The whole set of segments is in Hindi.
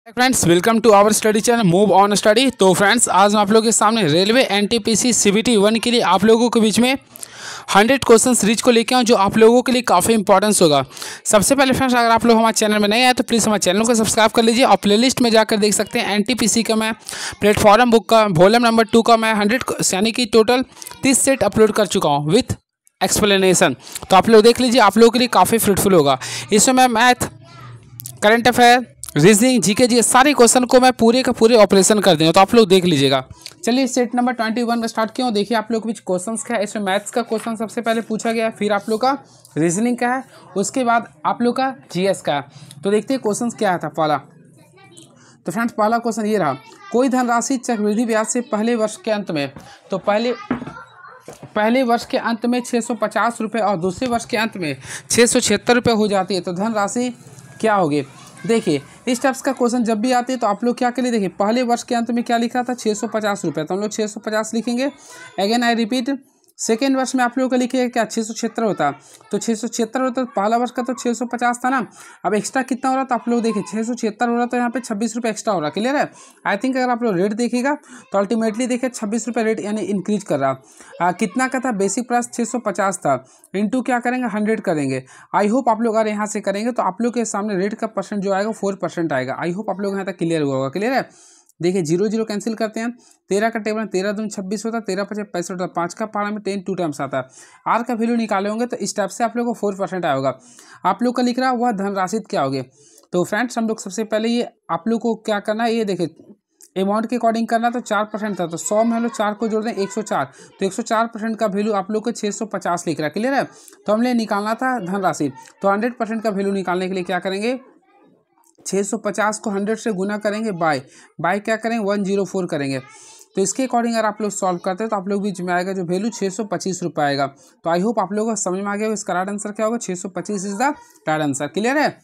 Friends welcome to our study channel move on study. तो फ्रेंड्स आज मैं आप लोगों के सामने रेलवे एनटीपीसी सीबीटी 1 के लिए आप लोगों के बीच में 100 क्वेश्चंस रीच को लेके आऊँ जो आप लोगों के लिए काफ़ी इंपॉर्टेंस होगा। सबसे पहले फ्रेंड्स अगर आप लोग हमारे चैनल में नए आए तो प्लीज़ हमारे चैनल को सब्सक्राइब कर लीजिए और प्लेलिस्ट में जाकर देख सकते हैं एनटीपीसी का मैं प्लेटफॉर्म बुक का वॉल्यूम नंबर 2 का मैं 100 यानी कि टोटल 30 सेट अपलोड कर चुका हूँ विथ एक्सप्लेनेशन। तो आप लोग देख लीजिए, आप लोगों के लिए काफ़ी फ्रूटफुल होगा। इसमें मैं math, current affair, reasoning, GK जी सारे क्वेश्चन को मैं पूरे का पूरे ऑपरेशन कर दूँगा, तो आप लोग देख लीजिएगा। चलिए सेट नंबर 21 का स्टार्ट किया। देखिए आप लोग के बीच क्वेश्चंस क्या है। इसमें मैथ्स का क्वेश्चन सबसे पहले पूछा गया, फिर आप लोग का रीजनिंग का है, उसके बाद आप लोग का जीएस का है। तो देखते हैं क्वेश्चन क्या था पहला। तो फ्रेंड्स पहला क्वेश्चन ये रहा, कोई धनराशि चक्रवृद्धि ब्याज से पहले वर्ष के अंत में, तो पहले वर्ष के अंत में 650 रुपये और दूसरे वर्ष के अंत में 676 रुपये हो जाती है, तो धनराशि क्या होगी। देखिए इस टाइप्स का क्वेश्चन जब भी आते हैं तो आप लोग क्या करिए, देखिए पहले वर्ष के अंत में क्या लिखा था 650 रुपये, तो हम लोग 650 लिखेंगे। अगेन आई रिपीट, सेकेंड वर्ष में आप लोगों का लिखिएगा क्या 676 होता, तो 676 होता, तो पहला वर्ष का तो 650 था ना। अब एक्स्ट्रा कितना हो रहा, तो आप लोग देखिए 676 हो रहा, तो यहाँ पे 26 रुपये एक्स्ट्रा हो रहा। क्लियर है। आई थिंक अगर आप लोग रेट देखिएगा तो अल्टीमेटली देखिए 26 रुपये रेट यानी इंक्रीज कर रहा। कितना का था, बेसिक प्राइस 650 था, इंटू क्या करेंगे 100 करेंगे। आई होप आप लोग अगर यहाँ से करेंगे तो आप लोग के सामने रेट का परसेंट जो आएगा 4% आएगा। आई होप आप लोग यहाँ तक क्लियर हुआ होगा। क्लियर है। देखिए 0 0 कैंसिल करते हैं, 13 का टेबल 13 दूनी 26 होता है, 13 5 65 होता है, 5 का पहाड़ा में 10 2 टाइम्स आता है। आर का वैल्यू निकाले होंगे तो इस टाइप से आप लोग को 4% आया होगा। आप लोग का लिख रहा है वह धनराशि क्या होगी। तो फ्रेंड्स हम लोग सबसे पहले ये आप लोग को क्या करना है, ये देखिए अमाउंट के अकॉर्डिंग करना, तो 4% था, तो 100 में हम लोग 4 को जोड़ दें 104, तो 104% का वैल्यू आप लोग को 650 लिख रहा है। क्लियर है। तो हमने निकालना था धनराशि, तो 100% का वैल्यू निकालने के लिए क्या करेंगे, 650 को 100 से गुना करेंगे बाय क्या करेंगे 104 करेंगे। तो इसके अकॉर्डिंग अगर आप लोग सॉल्व करते हैं तो आप लोग बीच में आएगा जो वैल्यू 625 रुपये आएगा। तो आई होप आप लोगों को समझ में आ गया इसका राइट आंसर क्या होगा, 625 is the right answer. Clear है।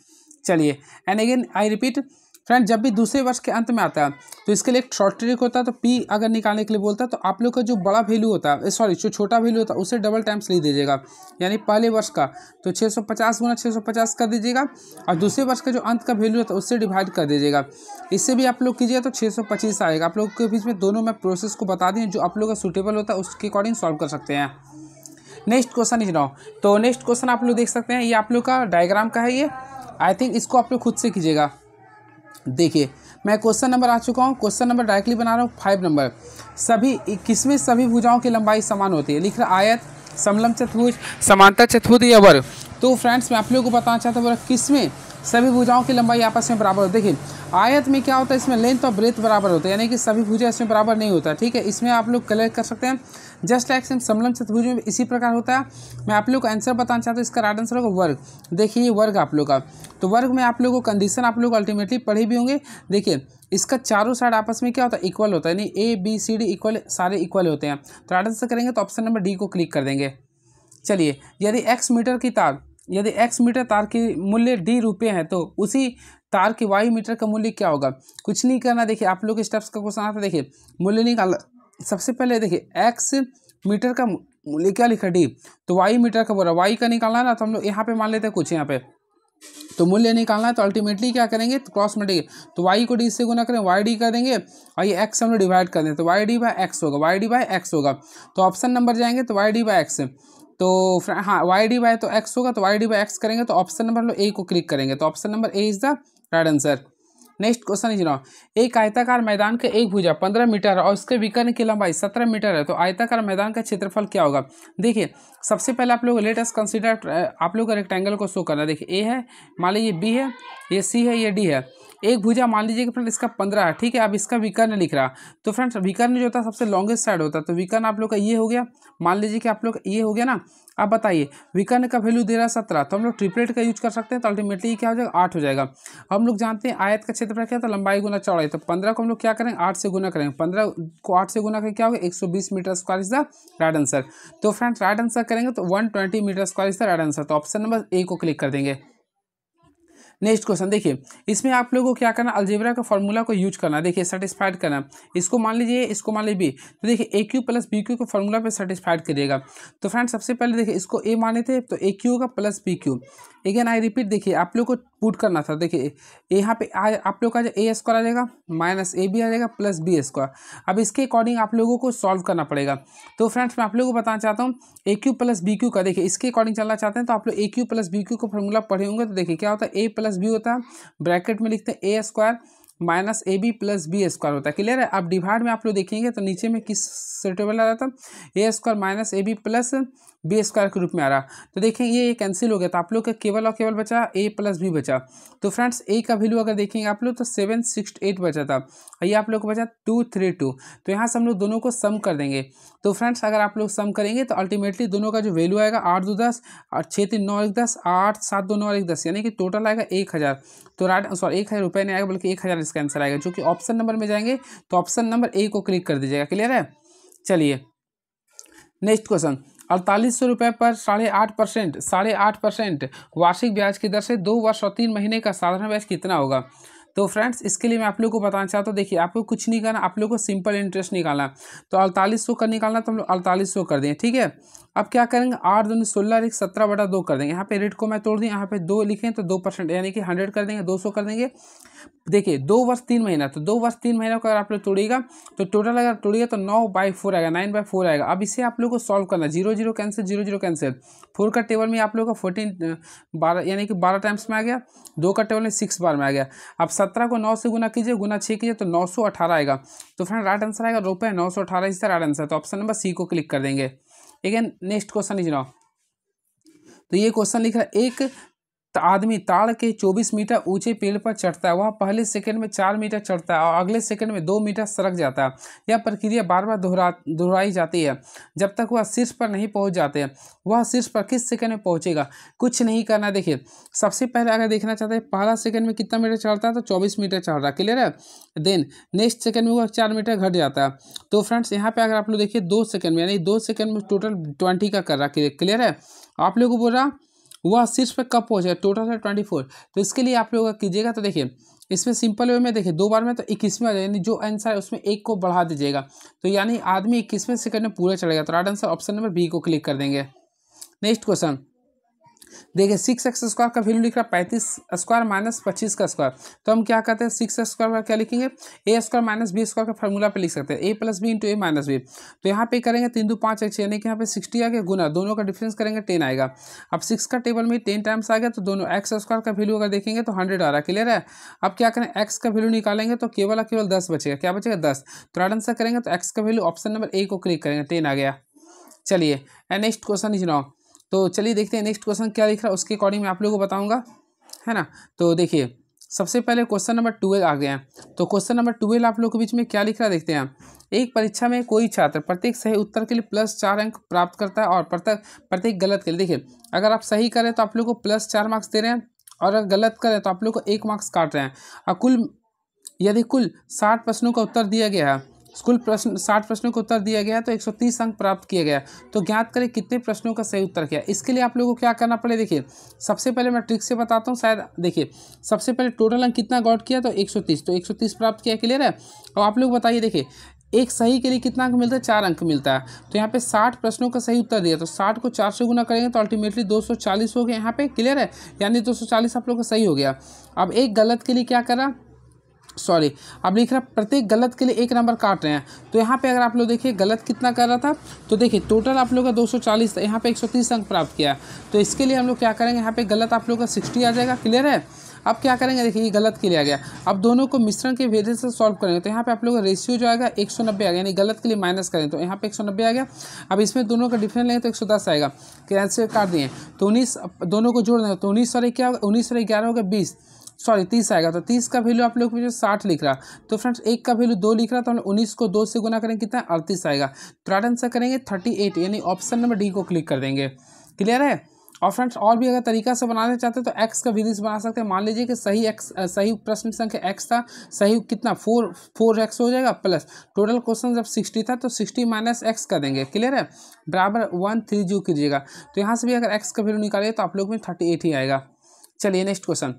चलिए and again I repeat friend, जब भी दूसरे वर्ष के अंत में आता है तो इसके लिए एक शॉर्ट ट्रिक होता है। तो पी अगर निकालने के लिए बोलता है तो आप लोग का जो बड़ा वैल्यू होता है, सॉरी जो छोटा वैल्यू होता है उसे डबल टाइम्स ले दीजिएगा। यानी पहले वर्ष का तो 650 गुना 650 कर दीजिएगा, और दूसरे वर्ष का जो अंत का वैल्यू होता है उससे डिवाइड कर दीजिएगा। इससे भी आप लोग कीजिएगा तो 625 आएगा। आप लोग के बीच में दोनों मैं प्रोसेस को बता दें, जो आप लोग का सूटेबल होता है उसके अकॉर्डिंग सॉल्व कर सकते हैं। Next question is now. तो नेक्स्ट क्वेश्चन आप लोग देख सकते हैं, ये आप लोग का डायग्राम का है। ये आई थिंक इसको आप लोग खुद से कीजिएगा। देखिए मैं क्वेश्चन नंबर आ चुका हूँ, क्वेश्चन नंबर डायरेक्टली बना रहा हूँ 5 नंबर। सभी किसमें सभी भुजाओं की लंबाई समान होती है, लिख रहा आयत, समलंब चतुर्भुज, समांतर चतुर्भुज या वर्ग। तो फ्रेंड्स मैं आप लोगों को बताना चाहता हूँ किसमें सभी भुजाओं की लंबाई आपस में बराबर होती है। देखिए आयत में क्या होता है, इसमें लेंथ और ब्रेथ बराबर होता है, यानी कि सभी भुजा इसमें बराबर नहीं होता। ठीक है, इसमें आप लोग कलेक्ट कर सकते हैं। जस्ट लाइक सेम समलंब चतुर्भुज में इसी प्रकार होता है। मैं आप लोग को आंसर बताना चाहता हूँ, इसका राइट आंसर होगा वर्ग। देखिए ये वर्ग आप लोग का, तो वर्ग में आप लोगों को कंडीशन आप लोग अल्टीमेटली पढ़े भी होंगे। देखिए इसका चारों साइड आपस में क्या होता है, इक्वल होता है, यानी A B C D equal, सारे इक्वल होते हैं। तो राइट आंसर करेंगे तो ऑप्शन नंबर डी को क्लिक कर देंगे। चलिए यदि x मीटर तार की मूल्य d रुपये है तो उसी तार की y मीटर का मूल्य क्या होगा। कुछ नहीं करना, देखिए आप लोग स्टेप्स का क्वेश्चन आता है। देखिए मूल्य निकालना, सबसे पहले देखिए x मीटर का मूल्य क्या लिखा d, तो y मीटर का बोला y का निकालना है ना, तो हम लोग यहाँ पे मान लेते हैं कुछ यहाँ पे, तो मूल्य निकालना है तो अल्टीमेटली क्या करेंगे, तो क्रॉस मल्टीप्लाई, तो y को d से गुना करें y d कर देंगे, और ये x हम लोग डिवाइड कर दें तो y d बाई x होगा, तो ऑप्शन नंबर जाएंगे तो y d बाई x, तो हाँ वाई डी बाई तो एक्स होगा, तो वाई डी बाई एक्स करेंगे तो ऑप्शन नंबर लो ए को क्लिक करेंगे, तो option number A is the right answer. Next question is now, एक आयताकार मैदान का एक भुजा 15 मीटर और उसके विकर्ण की लंबाई 17 मीटर है, तो आयताकार मैदान का क्षेत्रफल क्या होगा। देखिए सबसे पहले आप लोग लेट अस कंसीडर, आप लोग रेक्टेंगल को शो करना। देखिए ए है, मान लीजिए बी है, ये सी है, ये डी है। एक भुजा मान लीजिए कि फ्रेंड इसका 15 है। ठीक है, अब इसका विकर्ण लिख रहा, तो फ्रेंड्स विकर्ण जो होता है सबसे लॉन्गेस्ट साइड होता है, तो विकर्ण आप लोग का ये हो गया। मान लीजिए कि आप लोग ये हो गया ना। अब बताइए विकर्ण का वैल्यू दे रहा 17, तो हम लोग ट्रिपलेट का यूज कर सकते हैं, तो अल्टीमेटली क्या हो जाएगा 8 हो जाएगा। हम लोग जानते हैं आयत का क्षेत्रफल क्या, तो लंबाई गुना चौड़ाई, तो 15 को हम लोग क्या करेंगे 8 से गुना करेंगे, 15 को 8 से गुना करके क्या होगा 120 metre square is the right answer. तो फ्रेंड्स राइट आंसर करेंगे तो 120 metre square is the right answer, तो ऑप्शन नंबर ए को क्लिक कर देंगे। नेक्स्ट क्वेश्चन देखिए, इसमें आप लोगों को क्या करना, अलजेब्रा का फॉर्मूला को यूज करना। देखिए सेटिस्फाइड करना, इसको मान लीजिए, इसको मान लीजिए बी, तो देखिए ए क्यू प्लस बी क्यू के फॉर्मूला पे सेटिस्फाइड करिएगा। तो फ्रेंड्स सबसे पहले देखिए इसको ए माने थे तो ए क्यू होगा plus B Q. Again I repeat, देखिए आप लोग को पुट करना था। देखिए यहाँ पे आप लोग का ए स्क्वायर आ जाएगा माइनस ए बी आ जाएगा प्लस बी स्क्वायर। अब इसके अकॉर्डिंग आप लोगों को सॉल्व करना पड़ेगा। तो फ्रेंड्स मैं आप लोगों को बताना चाहता हूँ ए क्यू प्लस बी क्यू का, देखिए इसके अकॉर्डिंग चलना चाहते हैं तो आप लोग ए क्यू प्लस बी क्यू का फॉर्मूला पढ़े होंगे। तो देखिए क्या होता है, ए प्लस बी होता है, ब्रैकेट में लिखते हैं a square minus A B plus B square होता है। क्लियर है। अब डिवाइड में आप लोग देखेंगे तो नीचे में किस टेबल आ रहा था, A square minus A B plus B square के रूप में आ रहा। तो देखिए ये कैंसिल हो गया, तो आप लोग का केवल और केवल बचा ए प्लस बी बचा। तो फ्रेंड्स ए का वैल्यू अगर देखेंगे आप लोग तो 768 बचा था, और ये आप लोग को बचा 232। तो यहाँ से हम लोग दोनों को सम कर देंगे। तो फ्रेंड्स अगर आप लोग सम करेंगे तो अल्टीमेटली दोनों का जो वैल्यू आएगा 8 2 10 और 6 3 9 1 10 8 7 2 9 1 10, यानी कि टोटल आएगा 1000। तो 1000 रुपये नहीं आएगा बल्कि 1000 इसका आंसर आएगा, जो कि ऑप्शन नंबर में जाएंगे तो ऑप्शन नंबर ए को क्लिक कर दीजिएगा। क्लियर है। चलिए नेक्स्ट क्वेश्चन, 4800 रुपये पर 8.5% वार्षिक ब्याज की दर से 2 वर्ष और 3 महीने का साधारण ब्याज कितना होगा। तो फ्रेंड्स इसके लिए मैं आप लोग को बताना चाहता हूँ, देखिए आपको कुछ नहीं करना, आप लोग को सिंपल इंटरेस्ट निकालना। तो 4800 का निकालना तो हम लोग 4800 कर देंगे। ठीक है। अब क्या करेंगे, 8 दूनी 16 एक 17/2 कर देंगे। यहाँ पे रेट को मैं तोड़ दी, यहाँ पे 2 लिखें तो 2% यानी कि 100 कर देंगे, 200 कर देंगे। देखिए 2 वर्ष 3 महीना, तो 2 वर्ष 3 महीना को अगर आप लोग तोड़िएगा तो टोटल अगर तोड़िएगा तो 9/4 आएगा, 9/4 आएगा। अब इसे आप लोग को सॉल्व करना, 0 0 कैंसिल, 0 0 कैंसिल। 4 का टेबल में आप लोग का 12 यानी कि 12 टाइम्स में आ गया, 2 का टेबल में 6 बार में आ गया। अब 17 को 9 से गुना कीजिए, गुना 6 कीजिए तो 918 आएगा। तो फ्रेंड राइट आंसर आएगा रुपये 918, इसका राइट आंसर। तो ऑप्शन नंबर सी को क्लिक कर देंगे। Again next question is now. तो ये क्वेश्चन लिख रहा है, एक आदमी ताड़ के 24 मीटर ऊंचे पेड़ पर चढ़ता है। वह पहले सेकंड में 4 मीटर चढ़ता है और अगले सेकंड में 2 मीटर सरक जाता है। यह प्रक्रिया बार बार दोहराई जाती है जब तक वह शीर्ष पर नहीं पहुंच जाते हैं। वह शीर्ष पर किस सेकंड में पहुंचेगा। कुछ नहीं करना। देखिए सबसे पहले अगर देखना चाहते हैं पहला सेकंड में कितना मीटर चढ़ता है तो 24 मीटर चढ़ रहा है। क्लियर है। देन नेक्स्ट सेकंड में वह 4 मीटर घट जाता है। तो फ्रेंड्स यहाँ पे अगर आप लोग देखिए 2 सेकंड में, यानी 2 सेकंड में टोटल 20 का कर रहा है। क्लियर है। आप लोग को बोल रहा वह शीर्ष पर कब पहुंचे, टोटल है 24। तो इसके लिए आप लोग कीजिएगा, तो देखिए इसमें सिंपल वे में देखिए 2 बार में तो 21वें आ जाएगा, यानी जो आंसर है उसमें 1 को बढ़ा दीजिएगा। तो यानी आदमी 21वें सेकंड में पूरा चढ़ेगा। तो right answer option number B को क्लिक कर देंगे। नेक्स्ट क्वेश्चन देखिए 6x स्क्वायर का वैल्यू लिख रहा है 35 स्क्वायर माइनस 25 का स्क्वायर। तो हम क्या कहते हैं 6x स्क्वायर का क्या लिखेंगे, ए स्क्वायर माइनस बी स्क्वायर का फॉर्मूला पे लिख सकते हैं, ए प्लस बी इंटू ए माइनस बी। तो यहाँ पे करेंगे 3 2 5 1 यानी कि यहाँ पे 60 आ गया, गुना दोनों का डिफरेंस करेंगे 10 आएगा। अब 6 का टेबल में 10 टाइम्स आ गया, तो दोनों एक्स स्क्वायर का वैल्यू अगर देखेंगे तो 100 आ रहा है। क्लियर है। अब क्या करें, एक्स का वैल्यू निकालेंगे तो केवल 10 बचेगा। क्या बचेगा 10। तो राइट आंसर करेंगे तो एक्स का वैल्यू ऑप्शन नंबर ए को क्लिक करेंगे, 10 आ गया। चलिए नेक्स्ट क्वेश्चन इज नाउ। तो चलिए देखते हैं नेक्स्ट क्वेश्चन क्या लिख रहा है, उसके अकॉर्डिंग मैं आप लोगों को बताऊंगा, है ना। तो देखिए सबसे पहले क्वेश्चन नंबर 12 आ गया है। तो क्वेश्चन नंबर 12 आप लोगों के बीच में क्या लिख रहा है देखते हैं। एक परीक्षा में कोई छात्र प्रत्येक सही उत्तर के लिए +4 अंक प्राप्त करता है और प्रत्येक गलत के लिए, देखिए अगर आप सही करें तो आप लोग को +4 मार्क्स दे रहे हैं, और अगर गलत करें तो आप लोग को 1 मार्क्स काट रहे हैं। और यदि कुल 60 प्रश्नों का उत्तर दिया गया है, कुल प्रश्न 60 प्रश्नों का उत्तर दिया गया है तो 130 अंक प्राप्त किया गया। तो ज्ञात करें कितने प्रश्नों का सही उत्तर किया। इसके लिए आप लोगों को क्या करना पड़े, देखिए सबसे पहले मैं ट्रिक से बताता हूँ, शायद देखिए सबसे पहले टोटल अंक कितना गॉट किया तो 130, तो 130 प्राप्त किया। क्लियर है। और आप लोग बताइए, देखिए एक सही के लिए कितना अंक मिलता है, 4 अंक मिलता है। तो यहाँ पे 60 प्रश्नों का सही उत्तर दिया, तो 60 को 4 से गुना करेंगे तो अल्टीमेटली 240 हो गया यहाँ पे। क्लियर है। यानी 240 आप लोग का सही हो गया। अब एक गलत के लिए क्या करा, सॉरी अब लिख रहा प्रत्येक गलत के लिए 1 नंबर काट रहे हैं। तो यहाँ पे अगर आप लोग देखिए गलत कितना कर रहा था, तो देखिए टोटल आप लोग का 240 था, यहाँ पे 130 अंक प्राप्त किया। तो इसके लिए हम लोग क्या करेंगे, यहाँ पे गलत आप लोग का 60 आ जाएगा। क्लियर है। अब क्या करेंगे, देखिए ये गलत के लिए आ गया। अब दोनों को मिश्रण के वजह से सॉल्व करेंगे, तो यहाँ पे आप लोग का रेशियो जो आएगा 190 आ गया, यानी गलत के लिए माइनस करें तो यहाँ पे 190 आ गया। अब इसमें दोनों का डिफरेंस लेंगे तो 110 आएगा, कैंसिल काट दिए। तो 19 दोनों को जोड़ देंगे तो 19 और क्या होगा, 19 और 11 होगा 20, सॉरी 30 आएगा। तो 30 का वैल्यू आप लोग 60 लिख रहा, तो फ्रेंड्स 1 का वैल्यू 2 लिख रहा, तो हम 19 को 2 से गुना करेंगे कितना 38 आएगा। तो राइट आंसर करेंगे 38, यानी ऑप्शन नंबर डी को क्लिक कर देंगे। क्लियर है। और फ्रेंड्स और भी अगर तरीका से बनाना चाहते हैं तो एक्स का विधि से बना सकते हैं। मान लीजिए कि सही प्रश्न संख्या एक्स था, सही कितना 4x हो जाएगा, प्लस टोटल क्वेश्चन जब 60 था तो 60 माइनस एक्स कर देंगे। क्लियर है। बराबर 130 कीजिएगा। तो यहाँ से भी अगर एक्स का वैल्यू निकालिए तो आप लोग में 38 ही आएगा। चलिए नेक्स्ट क्वेश्चन।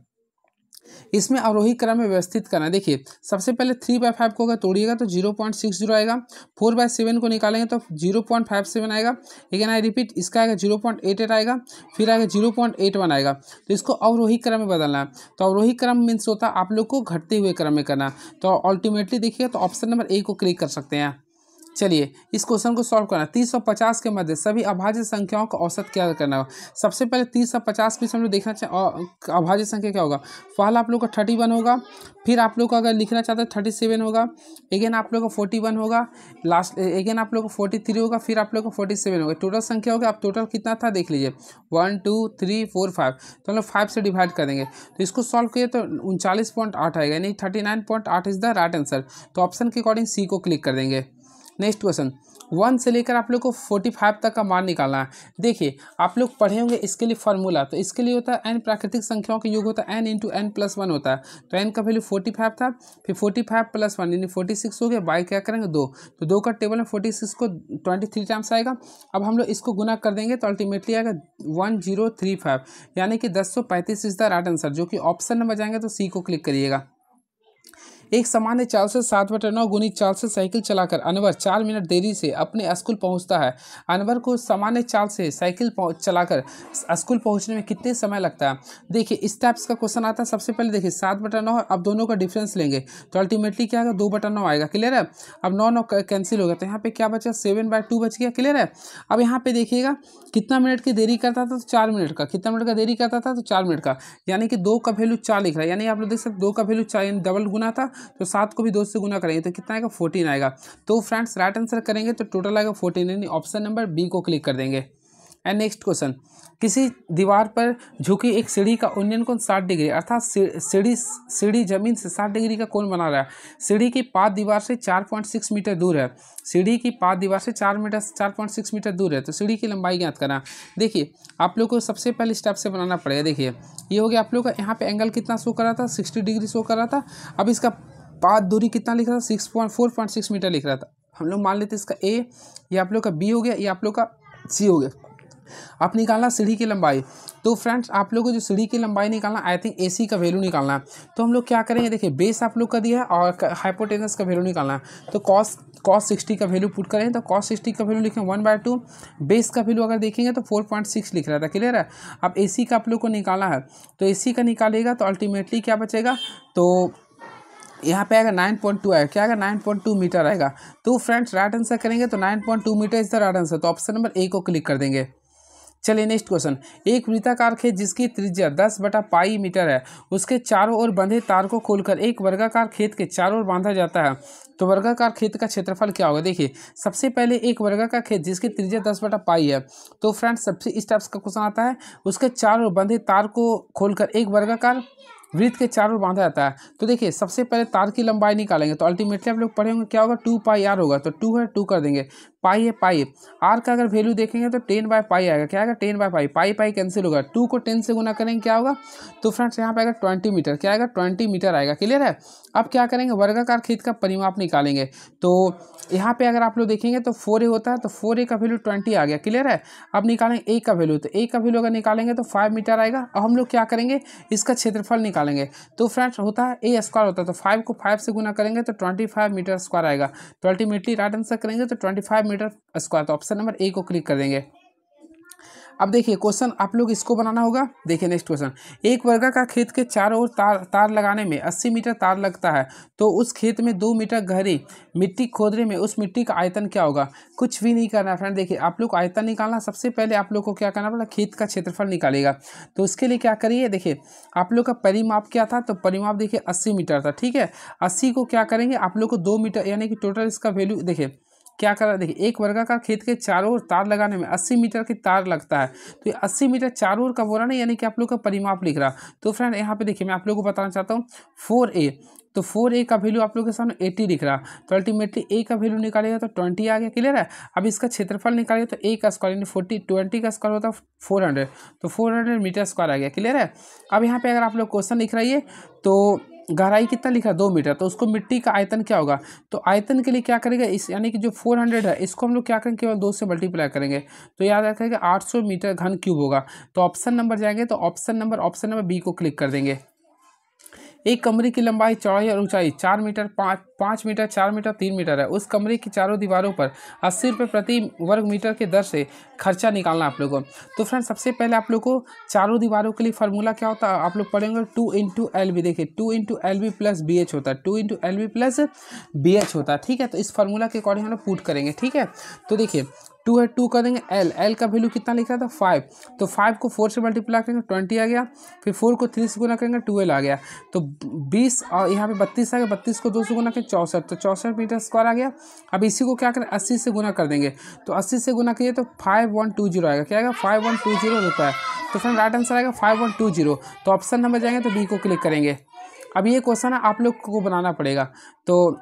इसमें अवरोही क्रम में व्यवस्थित करना है। देखिए सबसे पहले 3/5 को अगर तोड़िएगा तो 0.60 आएगा। 4/7 को निकालेंगे तो 0.57 आएगा। लेकिन आई रिपीट, इसका आएगा 0.88 आएगा, फिर आएगा 0.81 आएगा। तो इसको अवरोही क्रम में बदलना है। तो अवरोही क्रम मीन्स होता है आप लोग को घटते हुए क्रम में करना। तो अल्टीमेटली देखिएगा तो ऑप्शन नंबर ए को क्लिक कर सकते हैं। चलिए इस क्वेश्चन को सॉल्व करना। 30 और 50 के मध्य सभी अभाज्य संख्याओं का औसत क्या करना होगा। सबसे पहले 30 और 50 के बीच हम लोग देखना चाहिए अभाज्य संख्या क्या होगा। पहला आप लोग का 31 होगा, फिर आप लोग का अगर लिखना चाहते हैं 37 होगा, अगेन आप लोग का 41 होगा, लास्ट अगेन आप लोग का 43 होगा, फिर आप लोग का 47 होगा। टोटल संख्या होगा। अब टोटल कितना था देख लीजिए, 1 2 3 4 5। तो हम लोग 5 से डिवाइड कर देंगे। तो इसको सॉल्व किए तो 39.8 आएगा, यानी 39.8 इज द राइट आंसर। तो ऑप्शन के अकॉर्डिंग सी को क्लिक कर देंगे। नेक्स्ट क्वेश्चन, 1 से लेकर आप लोग को 45 तक का मान निकालना है। देखिए आप लोग पढ़े होंगे इसके लिए फार्मूला। तो इसके लिए होता है n प्राकृतिक संख्याओं का योग होता है n इंटू n+1 होता है। तो n का वैल्यू 45 था, फिर 45 + 1 यानी 46 हो गया। बाई क्या करेंगे 2, तो 2 का टेबल में 46 को 23 टाइम्स आएगा। अब हम लोग इसको गुना कर देंगे तो अल्टीमेटली आएगा 1035, यानी कि 1035 इज द राइट आंसर, जो कि ऑप्शन नंबर जाएंगे तो सी को क्लिक करिएगा। एक सामान्य चाल से 7/9 गुणित चाल से साइकिल चलाकर अनवर 4 मिनट देरी से अपने स्कूल पहुंचता है। अनवर को सामान्य चाल से साइकिल चलाकर स्कूल पहुंचने में कितने समय लगता है। देखिए इस टाइप्स का क्वेश्चन आता है। सबसे पहले देखिए 7/9, अब दोनों का डिफरेंस लेंगे तो अल्टीमेटली क्या आएगा 2/9 आएगा। क्लियर है। अब 9 कैंसिल हो गया तो यहाँ पे क्या बचा 7/2 बच गया। क्लियर है। अब यहाँ पे देखिएगा कितना मिनट की देरी करता था तो 4 मिनट का, कितना मिनट का देरी करता था तो 4 मिनट का, यानी कि 2 का वैल्यू 4 लिख रहा है। यानी आप लोग देख सकते 2 का वैल्यू 4 यानी डबल गुना था, तो 7 को भी 2 से गुना करेंगे तो कितना आएगा 14 आएगा। तो फ्रेंड्स राइट आंसर करेंगे तो टोटल आएगा 14, यानी ऑप्शन नंबर बी को क्लिक कर देंगे। एंड नेक्स्ट क्वेश्चन, किसी दीवार पर झुकी एक सीढ़ी का उन्नयन कोण 60 डिग्री, अर्थात सीढ़ी जमीन से 60 डिग्री का कोण बना रहा है। सीढ़ी की पाद दीवार से 4.6 मीटर दूर है। सीढ़ी की पाद दीवार से 4.6 मीटर दूर है। तो सीढ़ी की लंबाई ज्ञात करना। देखिए आप लोग को सबसे पहले स्टेप से बनाना पड़ेगा। देखिए ये हो गया आप लोग का, यहाँ पे एंगल कितना शो कर रहा था 60 डिग्री शो कर रहा था। अब इसका पाद दूरी कितना लिख रहा था 4.6 मीटर लिख रहा था। हम लोग मान लेते इसका ए, ये आप लोग का बी हो गया, ये आप लोग का सी हो गया। आप निकालना सीढ़ी की लंबाई। तो फ्रेंड्स आप लोग को जो सीढ़ी की लंबाई निकालना, आई थिंक एसी का वैल्यू निकालना है। तो हम लोग क्या करेंगे, देखिए बेस आप लोग का दिया है और हाइपोटेनस का वैल्यू निकालना है। तो cos 60 का वैल्यू पुट करें तो cos 60 का वैल्यू लिखें 1/2। बेस का वैल्यू अगर देखेंगे तो 4.6 लिख रहा था। क्लियर है। अब एसी का आप लोग को निकालना है, तो एसी का निकालेगा तो अल्टीमेटली क्या बचेगा, तो यहाँ पे आएगा 9.2 आएगा। क्या आएगा 9.2 मीटर आएगा। तो फ्रेंड्स राइट आंसर करेंगे तो 9.2 metre is the right answer. तो ऑप्शन नंबर ए को क्लिक कर देंगे। चलिए नेक्स्ट क्वेश्चन, एक वृत्ताकार खेत जिसकी त्रिज्या 10/π मीटर है, उसके चारों ओर बंधे तार को खोलकर एक वर्गाकार खेत के चारों ओर बांधा जाता है। तो वर्गाकार खेत का क्षेत्रफल क्या होगा। देखिए सबसे पहले एक वर्गाकार खेत जिसकी त्रिज्या 10/π है। तो फ्रेंड्स सबसे इस टाइप्स का क्वेश्चन आता है, उसके चारों ओर बंधे तार को खोलकर एक वर्गाकार वृत्त के चारों ओर बांधा जाता है। तो देखिए सबसे पहले तार की लंबाई निकालेंगे तो अल्टीमेटली आप लोग पढ़ेंगे क्या होगा 2πr होगा। तो 2 है 2 कर देंगे, पाई है पाई, आर का अगर वैल्यू देखेंगे तो 10/π आएगा। क्या आएगा 10/π, पाई कैंसिल होगा। 2 को 10 से गुना करेंगे क्या होगा, तो फ्रेंड्स यहाँ पे आएगा 20 मीटर। क्या आएगा 20 मीटर आएगा। क्लियर है। अब क्या करेंगे वर्गाकार खेत का परिमाप निकालेंगे। तो यहाँ पे अगर आप लोग देखेंगे तो 4a होता है, तो 4a का वैल्यू 20 आ गया। क्लियर है। अब निकालेंगे a का वैल्यू, तो a का वैल्यू अगर निकालेंगे तो 5 मीटर आएगा। अब हम लोग क्या करेंगे इसका क्षेत्रफल निकालेंगे। तो फ्रेंड्स होता है a स्क्वायर होता है, तो 5 को 5 से गुना करेंगे तो 25 मीटर स्क्वायर आएगा। तो अल्टीमेटली राइट आंसर करेंगे तो 25 मीटर स्क्वायर। तो ऑप्शन नंबर ए को क्लिक कर देंगे। अब देखिए क्वेश्चन आप लोग इसको बनाना होगा। देखिए नेक्स्ट क्वेश्चन, एक वर्गाकार खेत के चारों ओर तार लगाने में 80 मीटर तार लगता है, तो उस खेत में 2 मीटर गहरी मिट्टी खोदने में उस मिट्टी का आयतन क्या होगा। कुछ भी नहीं करना फ्रेंड। देखिए आप लोग को आयतन निकालना, सबसे पहले आप लोग को क्या करना पड़ा, खेत का क्षेत्रफल निकालेगा। तो उसके लिए क्या करिए, देखिए आप लोग का परिमाप क्या था, तो परिमाप देखिए 80 मीटर था। ठीक है। 80 को क्या करेंगे आप लोग को 2 मीटर, यानी कि टोटल इसका वैल्यू देखिए क्या कर रहा है। देखिए एक वर्गाकार खेत के चारों ओर तार लगाने में 80 मीटर की तार लगता है। तो ये 80 मीटर चारों ओर का बोला नहीं, यानी कि आप लोग का परिमाप लिख रहा। तो फ्रेंड यहाँ पे देखिए मैं आप लोग को बताना चाहता हूँ 4a, तो 4a का वैल्यू आप लोग के सामने 80 दिख रहा। तो अल्टीमेटली a का वैल्यू निकालेगा तो 20 आ गया। क्लियर है। अब इसका क्षेत्रफल निकालेगा तो a का स्क्वायर यानी 20 का स्क्वायर होता है 400, तो 400 मीटर स्क्वायर आ गया। क्लियर है। अब यहाँ पे अगर आप लोग क्वेश्चन लिख रही है तो गहराई कितना लिखा 2 मीटर, तो उसको मिट्टी का आयतन क्या होगा। तो आयतन के लिए क्या करेगा, इस यानी कि जो 400 है इसको हम लोग क्या करेंगे केवल 2 से मल्टीप्लाई करेंगे। तो याद रखेगा 800 मीटर घन क्यूब होगा। तो ऑप्शन नंबर जाएंगे तो ऑप्शन नंबर बी को क्लिक कर देंगे। एक कमरे की लंबाई, चौड़ाई और ऊंचाई 4 मीटर, 5 मीटर, 4 मीटर, 3 मीटर है। उस कमरे की चारों दीवारों पर 80 रुपये प्रति वर्ग मीटर के दर से खर्चा निकालना आप लोगों को। तो फ्रेंड्स सबसे पहले आप लोग को चारों दीवारों के लिए फार्मूला क्या होता है आप लोग पढ़ेंगे, 2 इंटू एल बी। देखिए 2 into L B plus B H होता है, 2 into L B plus B H होता है। ठीक है, तो इस फार्मूला के अकॉर्डिंग हम लोग पुट करेंगे। ठीक है, तो देखिए 2 है, 2 कर देंगे, एल का वैल्यू कितना लिखा था 5, तो 5 को 4 से मल्टीप्लाई करेंगे 20 आ गया, फिर 4 को 3 से गुना करेंगे 12 आ गया, तो 20 और यहाँ पे 32 आ गया, 32 को 2 से गुना करें 64, तो 64 मीटर स्क्वायर आ गया। अब इसी को क्या करें 80 से गुना कर देंगे, तो 80 से गुना किए तो 5120 आएगा। क्या आएगा 5120 होता है। तो फ्रेंड राइट आंसर आएगा 5120। तो ऑप्शन नंबर जाएंगे तो बी को क्लिक करेंगे। अब ये क्वेश्चन है आप लोग को बनाना पड़ेगा, तो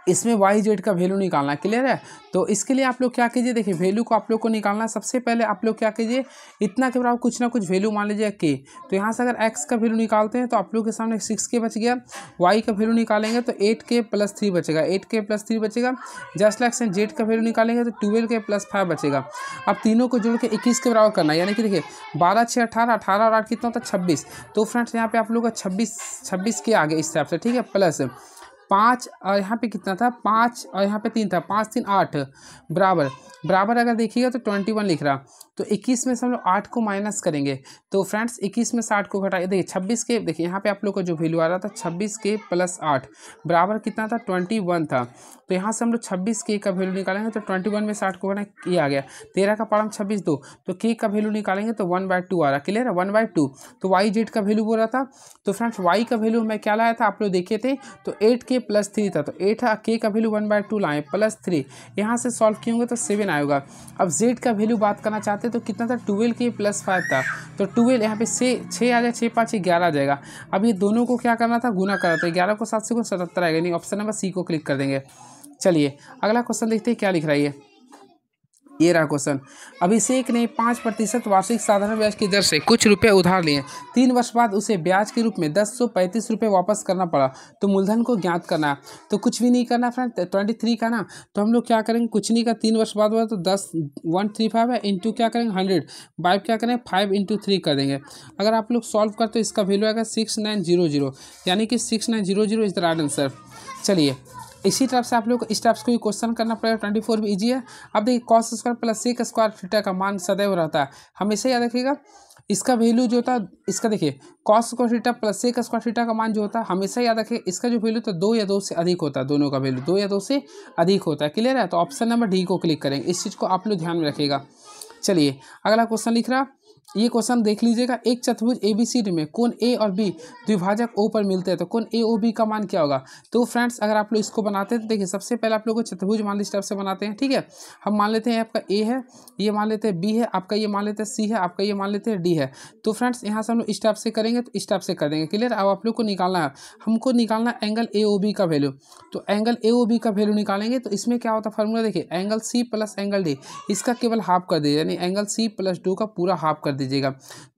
इसमें वाई जेड का वैल्यू निकालना, क्लियर है। तो इसके लिए आप लोग क्या कीजिए, देखिए वैल्यू को आप लोग को निकालना। सबसे पहले आप लोग क्या कीजिए, इतना के बराबर कुछ ना कुछ वैल्यू मान लीजिए के, तो यहाँ से अगर एक्स का वैल्यू निकालते हैं तो आप लोग के सामने 6k बच गया। वाई का वैल्यू निकालेंगे तो 8k प्लस 3 बचेगा, 8k प्लस 3 बचेगा। जस्ट लाइक से जेड का वैल्यू निकालेंगे तो 12k प्लस 5 बचेगा। अब तीनों को जोड़ के 21 के बराबर करना है, यानी कि देखिए 12 6 18, 18 और 8 कितना होता है 26। तो फ्रेंड्स यहाँ पे आप लोग का 26 के आगे इस हिसाब से, ठीक है, प्लस 5 और यहाँ पे कितना था 5 और यहाँ पे 3 था, 5 3 8 बराबर अगर देखिएगा तो 21 लिख रहा। तो 21 में से हम लोग 8 को माइनस करेंगे, तो फ्रेंड्स 21 में से 8 को घटाइए, देखिए 26 के, देखिए यहाँ पे आप लोग का जो वैल्यू आ रहा था 26k प्लस 8 बराबर कितना था 21 था। तो यहाँ से हम लोग 26k का वैल्यू निकालेंगे तो 21 में से 8 को घटाएं, ये आ गया 13 का पारा 26 2, तो k का वैल्यू निकालेंगे तो 1/2 आ रहा, क्लियर है 1/2। तो वाई जेड का वैल्यू बोल रहा था, तो फ्रेंड्स वाई का वैल्यू मैं क्या लाया था आप लोग देखे थे, तो 8k प्लस 3 था, तो 8 k का वैल्यू 1/2 लाए प्लस 3, यहाँ से सॉल्व किए होंगे तो 7 आएगा। अब z का वैल्यू बात करना चाहते हैं तो कितना था 12k प्लस 5 था, तो 12 यहाँ पे 6 आ जाए, 6 5 11 आ जाएगा। अब ये दोनों को क्या करना था गुना करना था, 11 को 7 से गुना 77 आएगा, नहीं ऑप्शन नंबर सी को क्लिक कर देंगे। चलिए अगला क्वेश्चन देखते हैं क्या लिख रहा है ये रहा क्वेश्चन। अभिषेक ने 5% वार्षिक साधारण ब्याज की दर से कुछ रुपए उधार लिए, 3 वर्ष बाद उसे ब्याज के रूप में 1035 रुपये वापस करना पड़ा, तो मूलधन को ज्ञात करना। तो कुछ भी नहीं करना फ्रेंड, 23 का ना, तो हम लोग क्या करेंगे कुछ नहीं का 3 वर्ष बाद हुआ तो 135 है इंटू क्या करेंगे 100 बाय क्या करेंगे 5 इंटू 3 कर देंगे। अगर आप लोग सॉल्व करते तो इसका वैल्यू आएगा 6900, यानी कि 6900 इज द राइट आंसर। चलिए इसी तरफ से आप लोग इस टाइप से कोई क्वेश्चन करना पड़ेगा, 24 भी इजी है। अब देखिए cos square plus sec square theta का मान सदैव रहता है, हमेशा याद रखिएगा। इसका वैल्यू जो होता है, इसका देखिए cos square theta plus sec square theta का मान जो होता है हमेशा याद रखिए, इसका जो वैल्यू तो 2 या 2 से अधिक होता है, दोनों का वैल्यू 2 या 2 से अधिक होता है, क्लियर है। तो ऑप्शन नंबर डी को क्लिक करेंगे, इस चीज़ को आप लोग ध्यान में रखिएगा। चलिए अगला क्वेश्चन लिख रहा, ये क्वेश्चन देख लीजिएगा, एक चतुर्भुज ABCD में कोण A और B द्विभाजक O पर मिलते हैं, तो कोण AOB का मान क्या होगा। तो फ्रेंड्स अगर आप लोग इसको बनाते हैं तो देखिए सबसे पहले आप लोगों को चतुर्भुज मान इस टाइप से बनाते हैं, ठीक है। हम मान लेते हैं आपका A है, ये मान लेते हैं B है, आपका ये मान लेते हैं C है, आपका ये मान लेते हैं D है। तो फ्रेंड्स यहाँ से हम लोग इस टाइप से करेंगे तो इस टाइप से कर देंगे, क्लियर। अब आप लोग को निकालना है, हमको निकालना एंगल AOB का वैल्यू, तो एंगल AOB का वैल्यू निकालेंगे तो इसमें क्या होता है फार्मूला, देखिए angle C plus angle D, इसका केवल हाफ कर दीजिए, यानी एंगल C प्लस 2 का पूरा हाफ कर दीजिएगा,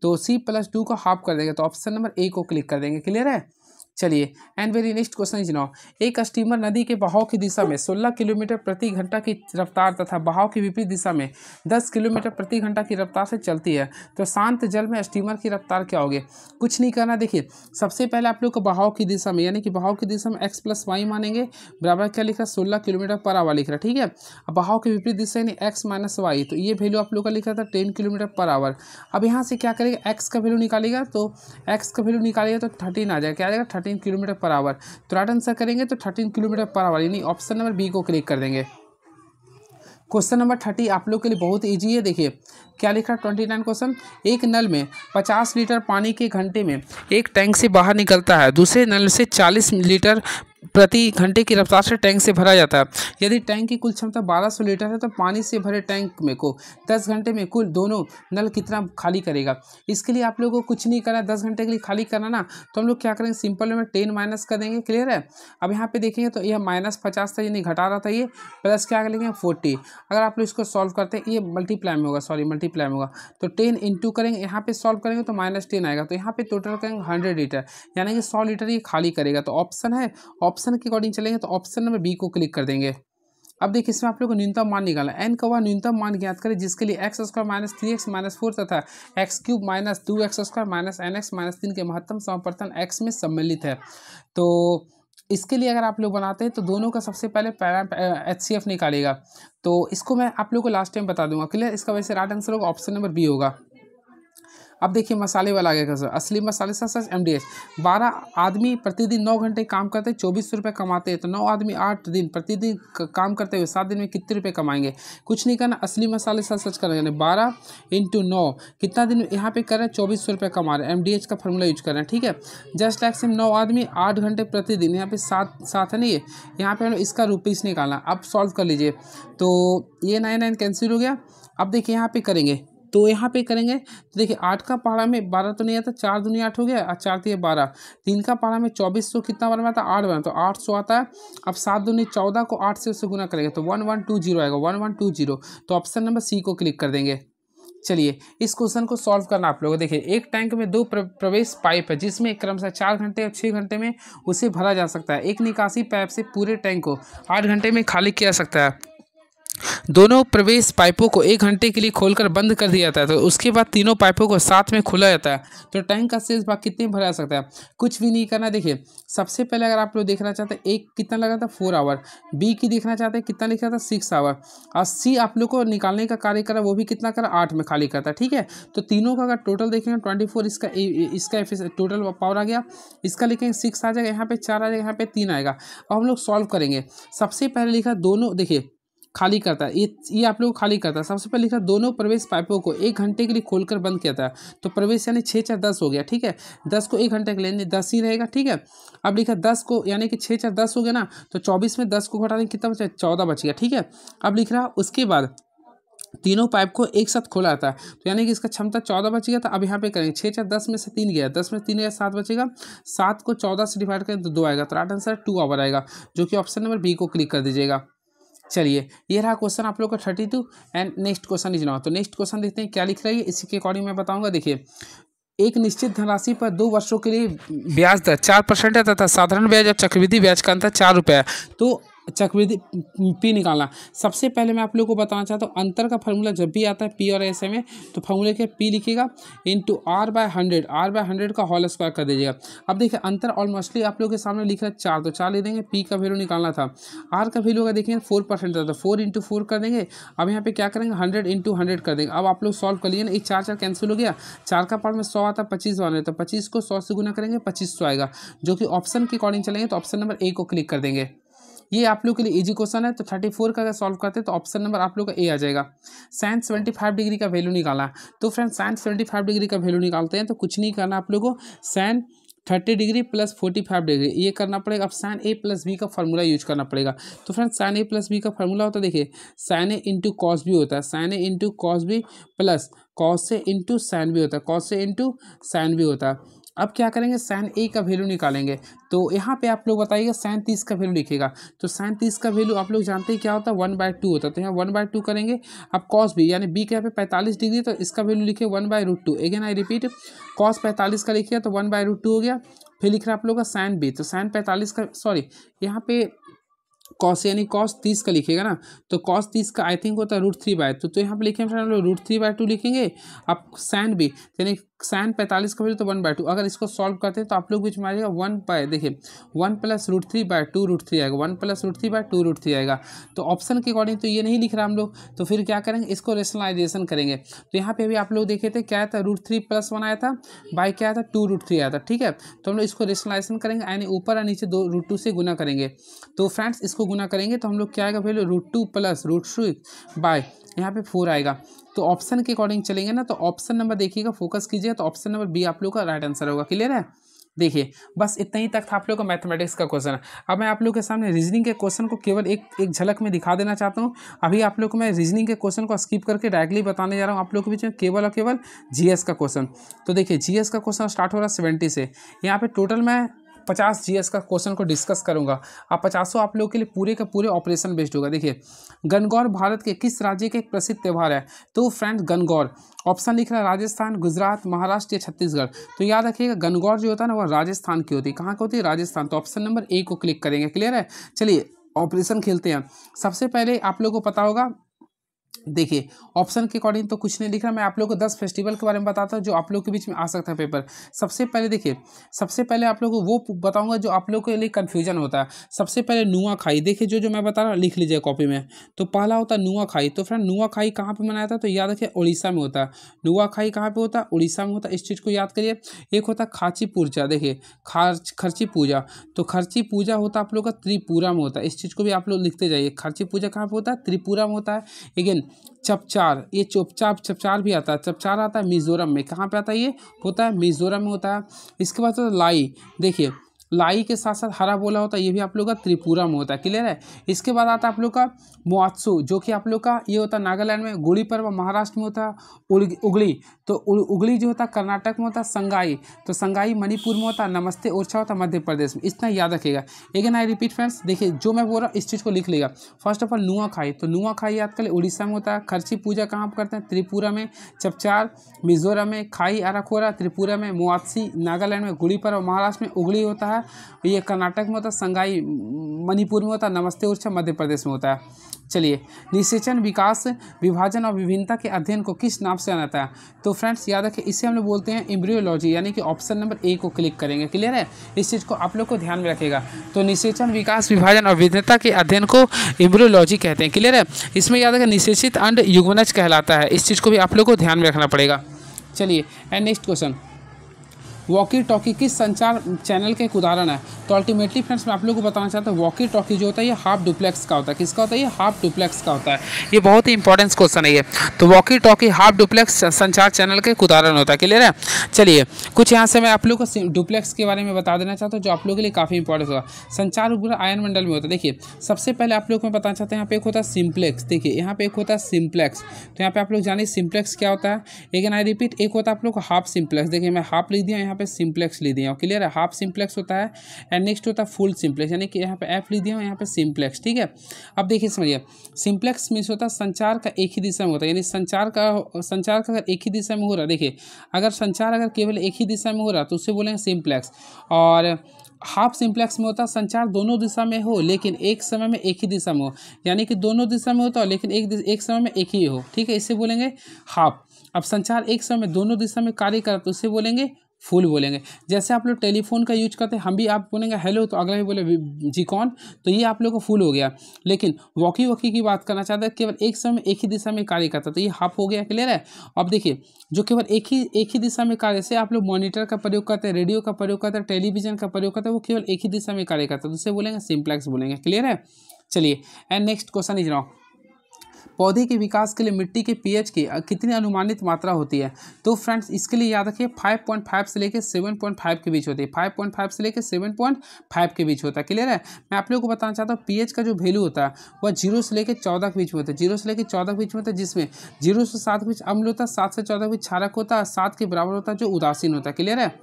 तो C प्लस 2 को हाफ कर देंगे, तो ऑप्शन नंबर ए को क्लिक कर देंगे, क्लियर है। चलिए and very next question is now, एक स्टीमर नदी के बहाव की दिशा में 16 किलोमीटर प्रति घंटा की रफ्तार तथा बहाव की विपरीत दिशा में 10 किलोमीटर प्रति घंटा की रफ्तार से चलती है, तो शांत जल में स्टीमर की रफ्तार क्या होगी। कुछ नहीं करना, देखिए सबसे पहले आप लोग को बहाव की दिशा में, यानी कि बहाव की दिशा में x प्लस वाई मानेंगे, बराबर क्या लिख रहा है 16 किलोमीटर पर आवर लिख रहा है, ठीक है। अब बहाव की विपरीत दिशा यानी x माइनस वाई, तो ये वैल्यू आप लोग का लिख रहा था 10 किलोमीटर पर आवर। अब यहाँ से क्या करेगा x का वैल्यू निकालेगा, तो x का वैल्यू निकालेगा तो 13 आ जाएगा, क्या आ जाएगा 13 किलोमीटर पर आवर। तो राइट आंसर करेंगे तो 13 किलोमीटर पर आवर, यानी ऑप्शन नंबर बी को क्लिक कर देंगे। क्वेश्चन नंबर 30 आप लोग के लिए बहुत इजी है, देखिए क्या लिखा 29 क्वेश्चन, एक नल में 50 लीटर पानी के घंटे में एक टैंक से बाहर निकलता है, दूसरे नल से 40 लीटर प्रति घंटे की रफ्तार से टैंक से भरा जाता है। यदि टैंक की कुल क्षमता 1200 लीटर है तो पानी से भरे टैंक में को 10 घंटे में कुल दोनों नल कितना खाली करेगा। इसके लिए आप लोगों को कुछ नहीं करना, 10 घंटे के लिए खाली करना ना, तो हम लोग क्या करेंगे सिंपल में 10 माइनस कर देंगे, क्लियर है। अब यहाँ पे देखेंगे तो यह -50 था, ये नहीं घटा रहा था, ये प्लस क्या करेंगे 40। अगर आप लोग इसको सॉल्व करते हैं, ये मल्टीप्लाई में होगा, तो 10 इंटू करेंगे, यहाँ पे सॉल्व करेंगे तो -10 आएगा, तो यहाँ पे टोटल करेंगे 100 लीटर, यानी कि 100 लीटर ये खाली करेगा। तो ऑप्शन है, ऑप्शन के अकॉर्डिंग चलेंगे तो ऑप्शन नंबर बी को क्लिक कर देंगे। अब देखिए इसमें आप लोग को न्यूनतम मान निकालना है। एन का वह न्यूनतम मान ज्ञात करें जिसके लिए x square minus 3x minus 4 तथा x cube minus 2x square minus NX minus 3 के महत्तम समापवर्तन x में सम्मिलित है। तो इसके लिए अगर आप लोग बनाते हैं तो दोनों का सबसे पहले HCF निकालेगा। तो इसको मैं आप लोग को लास्ट टाइम बता दूंगा, क्लियर। इसका वैसे राइट आंसर होगा ऑप्शन नंबर बी होगा। अब देखिए मसाले वाला आगे कैसे, असली मसाले सच MDH। 12 आदमी प्रतिदिन 9 घंटे काम करते हैं 24 रुपये कमाते हैं, तो 9 आदमी 8 दिन प्रतिदिन काम करते हुए 7 दिन में कितने रुपए कमाएंगे। कुछ नहीं करना, असली मसाले सच करना, यानी 12 × 9 कितना दिन यहाँ पे कर रहे हैं 24 रुपये कमा रहे हैं। MDH का फॉर्मूला यूज कर रहे हैं, ठीक है। जस्ट लाइक सेम 9 आदमी 8 घंटे प्रतिदिन, यहाँ पे 7 है नहीं है, यहाँ पे इसका रुपीस निकालना। अब सॉल्व कर लीजिए, तो ये 9 कैंसिल हो गया। अब देखिए यहाँ पे करेंगे, तो यहाँ पे करेंगे तो देखिए 8 का पहाड़ा में 12 तो नहीं आता, 4 दूनी 8 हो गया और 4 3 12। 3 का पहाड़ा में 2400 कितना बना आता, 8 बना, तो 800 आता है। अब 7 दूनी 14 को 8 से उससे गुना करेंगे तो 1120 आएगा, 1120। तो ऑप्शन नंबर सी को क्लिक कर देंगे। चलिए इस क्वेश्चन को सॉल्व करना आप लोग। देखिए एक टैंक में 2 प्रवेश पाइप है जिसमें क्रमशः 4 घंटे और 6 घंटे में उसे भरा जा सकता है। एक निकासी पाइप से पूरे टैंक को 8 घंटे में खाली किया जा सकता है। दोनों प्रवेश पाइपों को 1 घंटे के लिए खोलकर बंद कर दिया जाता है, तो उसके बाद तीनों पाइपों को साथ में खोला जाता है, तो टैंक का शेष भाग कितने में भरा जा सकता है। कुछ भी नहीं करना। देखिए सबसे पहले अगर आप लोग देखना चाहते हैं एक कितना लगा था 4 आवर, बी की देखना चाहते हैं कितना लिखा था 6 आवर, और सी आप लोग को निकालने का कार्य करा वो भी कितना करा 8 में खाली करता, ठीक है। तो तीनों का अगर टोटल देखेंगे 24, इसका टोटल पावर आ गया, इसका लिखेंगे 6 आ जाएगा, यहाँ पे 4 आ जाएगा, यहाँ पे 3 आएगा। अब हम लोग सॉल्व करेंगे। सबसे पहले लिखा दोनों, देखिए खाली करता है, ये आप लोग खाली करता है। सबसे पहले लिखा दोनों प्रवेश पाइपों को 1 घंटे के लिए खोलकर बंद किया था, तो प्रवेश यानी 6 4 10 हो गया, ठीक है। 10 को 1 घंटे के लिए 10 ही रहेगा, ठीक है। अब लिखा 10 को यानी कि 6 4 10 हो गया ना, तो 24 में 10 को घटा देंगे कितना बचा, 14 बच गया, ठीक है। अब लिख रहा उसके बाद तीनों पाइप को एक साथ खोला था, तो यानी कि इसका क्षमता 14 बच गया था। अब यहाँ पे करेंगे 6 4 10 में से 3 गया, 10 में 3 गया 7 बचेगा, 7 को 14 से डिवाइड करें तो 2 आएगा, तो राइट आंसर 2 आवर आएगा, जो कि ऑप्शन नंबर बी को क्लिक कर दीजिएगा। चलिए ये रहा क्वेश्चन आप लोग का 32 and next question is now. तो नेक्स्ट क्वेश्चन देखते हैं क्या लिख रहा है, इसी के अकॉर्डिंग मैं बताऊंगा। देखिए एक निश्चित धनराशि पर 2 वर्षों के लिए ब्याज दर 4% है तथा साधारण ब्याज और चक्रवृद्धि ब्याज का अंतर 4 रुपये है, तो चक्रवृद्धि पी निकालना। सबसे पहले मैं आप लोगों को बताना चाहता हूँ अंतर का फॉर्मूला जब भी आता है पी और ऐसे में, तो फॉर्मूले के पी लिखिएगा इंटू R/100, R/100 का होल स्क्वायर कर दीजिएगा। अब देखिए अंतर ऑलमोस्टली आप लोगों के सामने लिख रहा है 4, तो 4 ले देंगे। पी का वैल्यू निकालना था, आर का वैल्यू अगर देखेंगे 4% था, तो 4 × 4 कर देंगे। अब यहाँ पे क्या करेंगे 100 × 100 कर देंगे। अब आप लोग सॉल्व कर लीजिए ना, एक 4 4 कैंसिल हो गया, 4 का पार्ट में 100 आता है, 25 बने, तो 25 को 100 से गुना करेंगे 2500 आएगा, जो कि ऑप्शन के अकॉर्डिंग चलेंगे तो ऑप्शन नंबर ए को क्लिक कर देंगे। ये आप लोग के लिए इजी क्वेश्चन है। तो 34 का अगर सॉल्व करते हैं तो ऑप्शन नंबर आप लोग का ए आ जाएगा। साइन 75 डिग्री का वैल्यू निकाला, तो फ्रेंड्स साइन 75 डिग्री का वैल्यू निकालते हैं तो कुछ नहीं करना आप लोगों को, साइन 30 डिग्री प्लस 45 डिग्री ये करना पड़ेगा। अब साइन ए प्लस बी का फॉर्मूला यूज करना पड़ेगा। तो friends sine A plus B का फॉर्मूला होता है, देखिए sine A into cos B होता है, sine A into cos B plus cos A into sine B होता है, cos A into sine B होता है। अब क्या करेंगे साइन ए का वैल्यू निकालेंगे, तो यहाँ पे आप लोग बताइएगा साइन 30 का वैल्यू लिखिएगा। तो साइन 30 का वैल्यू आप लोग जानते हैं क्या होता है 1/2 होता है, तो यहाँ 1/2 करेंगे। अब कॉस बी यानी बी के यहाँ पे 45 डिग्री, तो इसका वैल्यू लिखिए 1/√2। अगेन आई रिपीट, कॉस 45 का लिखिए तो 1/√2 हो गया। फिर लिख रहा है आप लोग का साइन बी, तो साइन 45 का सॉरी यहाँ पे कॉस यानी कॉस 30 का लिखिएगा ना, तो कॉस 30 का आई थिंक होता है √3/2, तो यहाँ पे लिखेंगे हम लोग √3/2 लिखेंगे। अब साइन बी यानी साइन 45 का वैल्यू तो 1/2, अगर इसको सॉल्व करते हैं तो आप लोग बीच में आ जाएगा देखिए 1 + √3/2 √3 आएगा, 1 + √3/2 √3 आएगा। तो ऑप्शन के अकॉर्डिंग तो ये नहीं लिख रहा हम लोग, तो फिर क्या करेंगे इसको रेशनलाइजेशन करेंगे। तो यहाँ पे भी आप लोग देखे थे क्या था √3 + 1 आया था, बाई क्या था 2√3 आया था, ठीक है। तो हम लोग इसको रेशनलाइजेशन करेंगे, यानी ऊपर और नीचे √2 से गुना करेंगे। तो फ्रेंड्स इसको गुना करेंगे तो हम लोग क्या आएगा वैल्यू √2 + √3 बाय यहाँ पे 4 आएगा। तो ऑप्शन के अकॉर्डिंग चलेंगे ना, तो ऑप्शन नंबर देखिएगा फोकस कीजिए, तो ऑप्शन नंबर बी आप लोग का राइट आंसर होगा। क्लियर है। देखिए बस इतना ही तक था आप लोग का मैथमेटिक्स का क्वेश्चन। अब मैं आप लोग के सामने रीजनिंग के क्वेश्चन को केवल एक झलक में दिखा देना चाहता हूँ। अभी आप लोग को मैं रीजनिंग के क्वेश्चन को स्किप करके डायरेक्टली बताने जा रहा हूँ आप लोग के बीच में केवल और केवल जीएस का क्वेश्चन। तो देखिए जीएस का क्वेश्चन स्टार्ट हो रहा है 70 से, यहाँ पे टोटल मैं 50 जीएस का क्वेश्चन को डिस्कस करूंगा। अब 50 आप लोगों के लिए पूरे का पूरे ऑपरेशन बेस्ड होगा। देखिए गणगौर भारत के किस राज्य के एक प्रसिद्ध त्यौहार है, तो फ्रेंड्स गणगौर ऑप्शन लिख रहा है राजस्थान, गुजरात, महाराष्ट्र या छत्तीसगढ़। तो याद रखिएगा गणगौर जो होता है ना वो राजस्थान की होती है। कहाँ की होती है, राजस्थान। तो ऑप्शन नंबर ए को क्लिक करेंगे। क्लियर है। चलिए ऑपरेशन खेलते हैं। सबसे पहले आप लोगों को पता होगा, देखिए ऑप्शन के अकॉर्डिंग तो कुछ नहीं लिख रहा, मैं आप लोगों को 10 फेस्टिवल के बारे में बताता हूँ जो आप लोग के बीच में आ सकता है पेपर। सबसे पहले देखिए, सबसे पहले आप लोगों को वो बताऊंगा जो आप लोगों के लिए कन्फ्यूजन होता है। सबसे पहले नुआखाई, देखिए जो मैं बता रहा हूँ लिख लीजिए कॉपी में। तो पहला होता है नुआखाई। तो फ्रेंड नुआखाई कहाँ पर मनाया था, तो याद रखिए उड़ीसा में होता है। नुआखाई कहाँ पर होता है, उड़ीसा में होता है, इस चीज़ को याद करिए। एक होता है खाची पूजा, देखिए खर्ची पूजा, तो खर्ची पूजा होता है आप लोग का त्रिपुरा में होता है, इस चीज़ को भी आप लोग लिखते जाइए। खर्ची पूजा कहाँ पर होता है, त्रिपुरा में होता है। अगेन चपचार, ये चपचार भी आता है, चपचार आता है मिजोरम में। कहाँ पे आता है, ये होता है मिजोरम में होता है। इसके बाद होता है लाई, देखिए लाई के साथ साथ हरा बोला होता है, ये भी आप लोग का त्रिपुरा में होता है, क्लियर है। इसके बाद आता है आप लोग का मुआत्सु, जो कि आप लोग का ये होता है नागालैंड में। गुड़ी पर्व महाराष्ट्र में होता है। उगली, तो उगली जो होता है कर्नाटक में होता है। संगाई, तो संगाई मणिपुर में होता है। नमस्ते ओरछा होता है मध्य प्रदेश में। इतना याद रखिएगा। लेकिन आई रिपीट फ्रेंड्स, देखिए जो मैं बोल रहा हूँ इस चीज़ को लिख लेगा। फर्स्ट ऑफ ऑल नुआखाई, तो नुआखाई याद कर ले उड़ीसा में होता है। खर्ची पूजा कहाँ पर करते हैं, त्रिपुरा में। चपचार मिजोरम में। खाई अराखोरा त्रिपुरा में। मुआत्सी नागालैंड में। गुड़ी पर्व महाराष्ट्र में। उगली होता है ये कर्नाटक में होता है। संगाई मणिपुर में होता है। नमस्ते ओरछा मध्य प्रदेश में होता है। चलिए, निषेचन, विकास, विभाजन और विभिन्नता के अध्ययन को किस नाम से जाना है, तो फ्रेंड्स याद रखें इसे हम लोग बोलते हैं एम्ब्रियोलॉजी, यानी कि ऑप्शन नंबर ए को क्लिक करेंगे, क्लियर है। इस चीज़ को आप लोग को ध्यान में रखेगा। तो निषेचन, विकास, विभाजन और विभिन्नता के अध्ययन को एम्ब्रियोलॉजी कहते हैं, क्लियर है। इसमें याद रखें निषेचित अंड युग्मनज कहलाता है, इस चीज़ को भी आप लोग को ध्यान में रखना पड़ेगा। चलिए and next question, walkie talkie किस संचार चैनल का एक उदाहरण है, तो अल्टीमेटली फ्रेंड्स मैं आप लोगों को बताना चाहता हूँ वॉकी टॉकी जो होता है ये हाफ डुप्लेक्स का होता है। किसका होता है, ये हाफ डुप्लेक्स का होता है। ये बहुत ही इंपॉर्टेंट क्वेश्चन है ये। तो वॉकी टॉकी हाफ डुप्लेक्स संचार चैनल का एक उदाहरण होता है, क्लियर है। चलिए कुछ यहाँ से मैं आप लोग को डुप्लेक्स के बारे में बता देना चाहता हूँ जो आप लोगों के लिए काफ़ी इंपॉर्टेंट होगा। संचार उपग्रह आयन मंडल में होता है। देखिए सबसे पहले आप लोग को मैं बताना चाहता हूँ यहाँ पे एक होता है सिम्प्लेक्स, देखिए यहाँ पे एक होता है सिम्प्लेक्स। तो यहाँ पे आप लोग जानिए सिम्प्लेक्स क्या होता है। लेकिन आई रिपीट, एक होता है आप लोग का हाफ सिम्प्लेक्स, देखिए मैं हाफ लिख दिया, यहाँ पे सिम्प्लेक्स लिख दिया, क्लियर है। हाफ सिम्प्लेक्स होता है। एंड नेक्स्ट होता है फुल सिम्प्लेक्स, यानी कि यहाँ पे एफ लिख दिया हूँ, यहाँ पे सिम्प्लेक्स, ठीक है। अब देखिए समझिए, सिम्प्लेक्स मीन्स होता है संचार का एक ही दिशा में होता है, यानी संचार का अगर एक ही दिशा में हो रहा है, देखिए अगर संचार अगर केवल एक ही दिशा में हो रहा है तो उससे बोलेंगे सिम्प्लेक्स। और हाफ सिम्प्लेक्स में होता है संचार दोनों दिशा में हो लेकिन एक समय में एक ही दिशा में हो, यानी कि दोनों दिशा में होता हो लेकिन एक समय में एक ही हो, ठीक है, इसे बोलेंगे हाफ। अब संचार एक समय में दोनों दिशा में कार्य करता तो उसे बोलेंगे फुल बोलेंगे। जैसे आप लोग टेलीफोन का यूज करते हैं, हम भी आप बोलेंगे हेलो तो अगला भी बोले जी कौन, तो ये आप लोग को फुल हो गया। लेकिन वॉकी वॉकी की बात करना चाहता है केवल एक समय एक ही दिशा में कार्य करता, तो ये हाफ हो गया, क्लियर है। अब देखिए जो केवल एक ही दिशा में कार्य, से आप लोग मॉनिटर का प्रयोग करते हैं, रेडियो का प्रयोग करते हैं, टेलीविजन का प्रयोग करते हैं, वो केवल एक ही दिशा में कार्य करता है, तो उसे बोलेंगे सिम्प्लेक्स बोलेंगे, क्लियर है। चलिए and next question is now, पौधे के विकास के लिए मिट्टी के पीएच की कितनी अनुमानित मात्रा होती है, तो फ्रेंड्स इसके लिए याद रखिए 5.5 से लेकर 7.5 के बीच होती है। 5.5 से लेकर 7.5 के बीच होता है, क्लियर है। मैं आप लोगों को बताना चाहता हूँ पीएच का जो वैल्यू होता है वह 0 से लेकर 14 के बीच में होता है। 0 से लेकर 14 के बीच में होता है, जिसमें 0 से 7 के बीच अम्ल होता है, 7 से 14 के बीच क्षारक होता है, 7 के बराबर होता है जो उदासीन होता है, क्लियर है।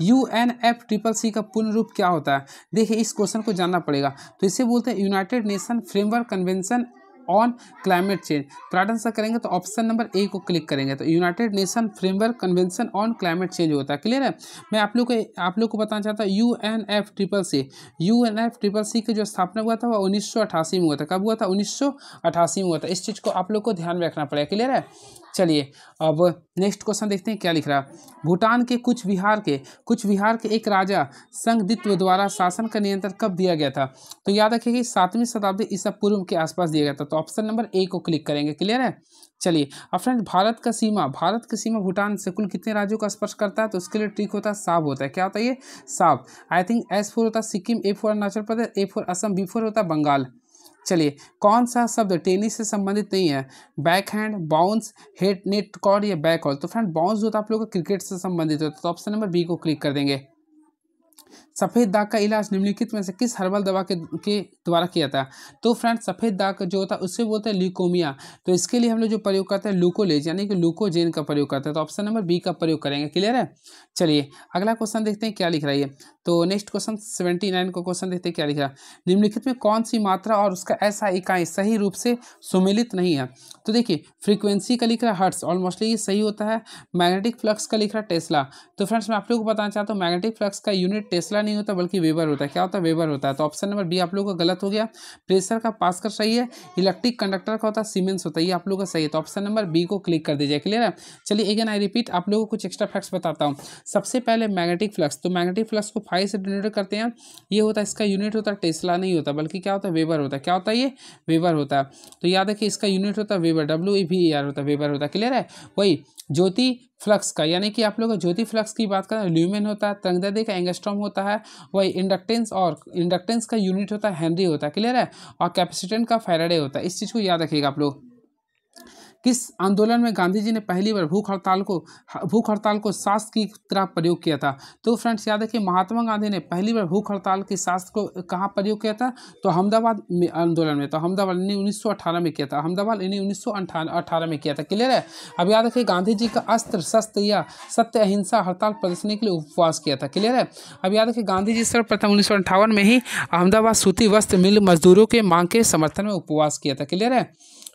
UNFCCC का पूर्ण रूप क्या होता है, देखिए इस क्वेश्चन को जानना पड़ेगा। तो इसे बोलते हैं United nation framework convention on climate change. तो राइट आंसर करेंगे तो ऑप्शन नंबर ए को क्लिक करेंगे, तो United nation framework convention on climate change होता है, क्लियर है। मैं आप लोग को बताना चाहता हूँ UNFCCC की जो स्थापना हुआ था वह 1988 में हुआ था। कब हुआ था, 1988 में हुआ था। इस चीज़ को आप लोग को ध्यान में रखना पड़ेगा, क्लियर है। चलिए अब नेक्स्ट क्वेश्चन देखते हैं क्या लिख रहा है। भूटान के कुछ विहार के एक राजा संघदित्व द्वारा शासन का नियंत्रण कब दिया गया था, तो याद रखिए कि 7वीं शताब्दी ईसा पूर्व के आसपास दिया गया था। तो ऑप्शन नंबर ए को क्लिक करेंगे, क्लियर है। चलिए अब फ्रेंड भारत की सीमा भूटान से कुल कितने राज्यों का स्पर्श करता है, तो उसके लिए ट्रिक होता है साब होता है। क्या होता है ये, साब। आई थिंक S4 होता है Sikkim, A4 Arunachal Pradesh, A4 Assam, B4 होता है बंगाल। चलिए कौन सा शब्द टेनिस से संबंधित नहीं है, back hand, bounce, head net cord या बैक हॉल, तो फ्रेंड बाउंस होता है आप लोगों का क्रिकेट से संबंधित होता है, तो ऑप्शन नंबर बी को क्लिक कर देंगे। सफ़ेद दाग का इलाज निम्नलिखित में से किस हर्बल दवा के द्वारा किया था, तो फ्रेंड सफ़ेद दाग जो होता है उससे बोलते हैं ल्यूकोमिया, तो इसके लिए हम लोग जो प्रयोग करते हैं लूकोलेज यानी कि लूकोजेन का प्रयोग करते हैं, तो ऑप्शन नंबर बी का प्रयोग करेंगे, क्लियर है। चलिए अगला क्वेश्चन देखते हैं क्या लिख रहा है। तो नेक्स्ट क्वेश्चन 79 को क्वेश्चन देखते हैं क्या लिखा है। निम्नलिखित में कौन सी मात्रा और उसका ऐसा इकाई सही रूप से सुमेलित नहीं है, तो देखिए फ्रीक्वेंसी का लिख रहा है हर्ट्स, ऑलमोस्टली ये सही होता है। मैग्नेटिक फ्लक्स का लिख रहा है टेस्ला। तो फ्रेंड्स मैं आप लोगों को बताना चाहता हूँ मैग्नेटिक फ्लक्स का यूनिट यूनिट टेस्ला नहीं होता बल्कि वेबर होता है। क्या होता है? वेबर होता है। तो ऑप्शन नंबर बी आप लोगों का गलत हो गया। प्रेशर का पास्कल सही है। इलेक्ट्रिक कंडक्टर का होता है सीमेंस होता है, ये आप लोगों का सही है। तो ऑप्शन नंबर बी को क्लिक कर दीजिए। क्लियर है? चलिए अगेन आई रिपीट, आप लोगों को कुछ एक्स्ट्रा फैक्ट्स बताता हूँ। सबसे पहले मैग्नेटिक फ्लक्स, तो मैग्नेटिक फ्लक्स को फाई से डिनोट करते हैं। ये होता है, इसका यूनिट होता है टेस्ला नहीं होता बल्कि क्या होता है? वेबर होता है। क्या होता है? ये वेबर होता है। तो याद है कि इसका यूनिट होता है वेबर, WEVER होता है, वेबर होता है। क्लियर है? वही ज्योति फ्लक्स का, यानी कि आप लोग ज्योति फ्लक्स की बात करें ल्यूमेन होता है, तरंगदैर्ध्य का एंगस्ट्रॉम होता है, वही इंडक्टेंस, और इंडक्टेंस का यूनिट होता है हेनरी होता है। क्लियर है? और कैपेसिटेंस का फैराडे होता है। इस चीज़ को याद रखिएगा आप लोग। किस आंदोलन में गांधी जी ने पहली बार भूख हड़ताल को शास्त्र की तरह प्रयोग किया था? तो फ्रेंड्स याद है कि महात्मा गांधी ने पहली बार भूख हड़ताल के शास्त्र को कहाँ प्रयोग किया था? तो अहमदाबाद आंदोलन में। तो अहमदाबाद 1918 में किया था। अहमदाबाद 1918 में किया था। क्लियर है? अब याद रखिए गांधी जी का अस्त्र शस्त्र या सत्य अहिंसा हड़ताल प्रदर्शनी के लिए उपवास किया था। क्लियर है? अब याद रखिए गांधी जी सर्वप्रथम 1958 में ही अहमदाबाद सूती वस्त्र मिल मजदूरों के मांग के समर्थन में उपवास किया था। क्लियर है?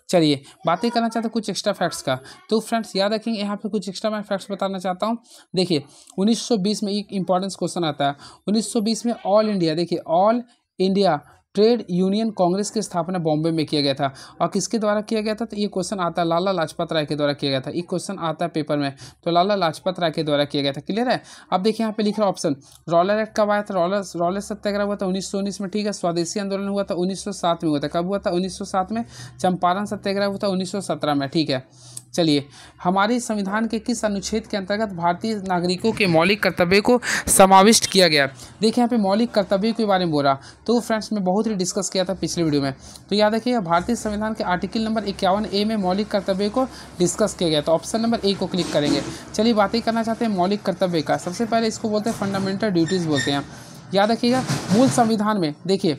चलिए बातें करना चाहते हैं कुछ एक्स्ट्रा फैक्ट्स का। तो फ्रेंड्स याद रखेंगे, यहाँ पे कुछ एक्स्ट्रा मैं फैक्ट्स बताना चाहता हूँ। देखिए 1920 में एक इंपॉर्टेंस क्वेश्चन आता है। 1920 में ऑल इंडिया, देखिए all India trade union Congress की स्थापना बॉम्बे में किया गया था। और किसके द्वारा किया गया था? तो ये क्वेश्चन आता है लाला लाजपत राय के द्वारा किया गया था। ये क्वेश्चन आता है पेपर में, तो लाला लाजपत राय के द्वारा किया गया था। क्लियर है? अब देखिए यहाँ पे लिख रहा है ऑप्शन, रॉलर एक्ट कब आया था? रॉलर सत्याग्रह हुआ था 1919 में। ठीक है? स्वदेशी आंदोलन हुआ था 1907 में हुआ था। कब हुआ था? 1907 में। चंपारण सत्याग्रह हुआ था 1917 में। ठीक है? चलिए हमारे संविधान के किस अनुच्छेद के अंतर्गत भारतीय नागरिकों के मौलिक कर्तव्य को समाविष्ट किया गया? देखिए यहाँ पे मौलिक कर्तव्यों के बारे में बोल रहा, तो फ्रेंड्स मैं बहुत ही डिस्कस किया था पिछले वीडियो में। तो याद रखिएगा भारतीय संविधान के आर्टिकल नंबर 51A में मौलिक कर्तव्य को डिस्कस किया गया। तो ऑप्शन नंबर ए को क्लिक करेंगे। चलिए बातें करना चाहते हैं मौलिक कर्तव्य का। सबसे पहले इसको बोलते हैं फंडामेंटल ड्यूटीज़ बोलते हैं। याद रखिएगा मूल संविधान में, देखिए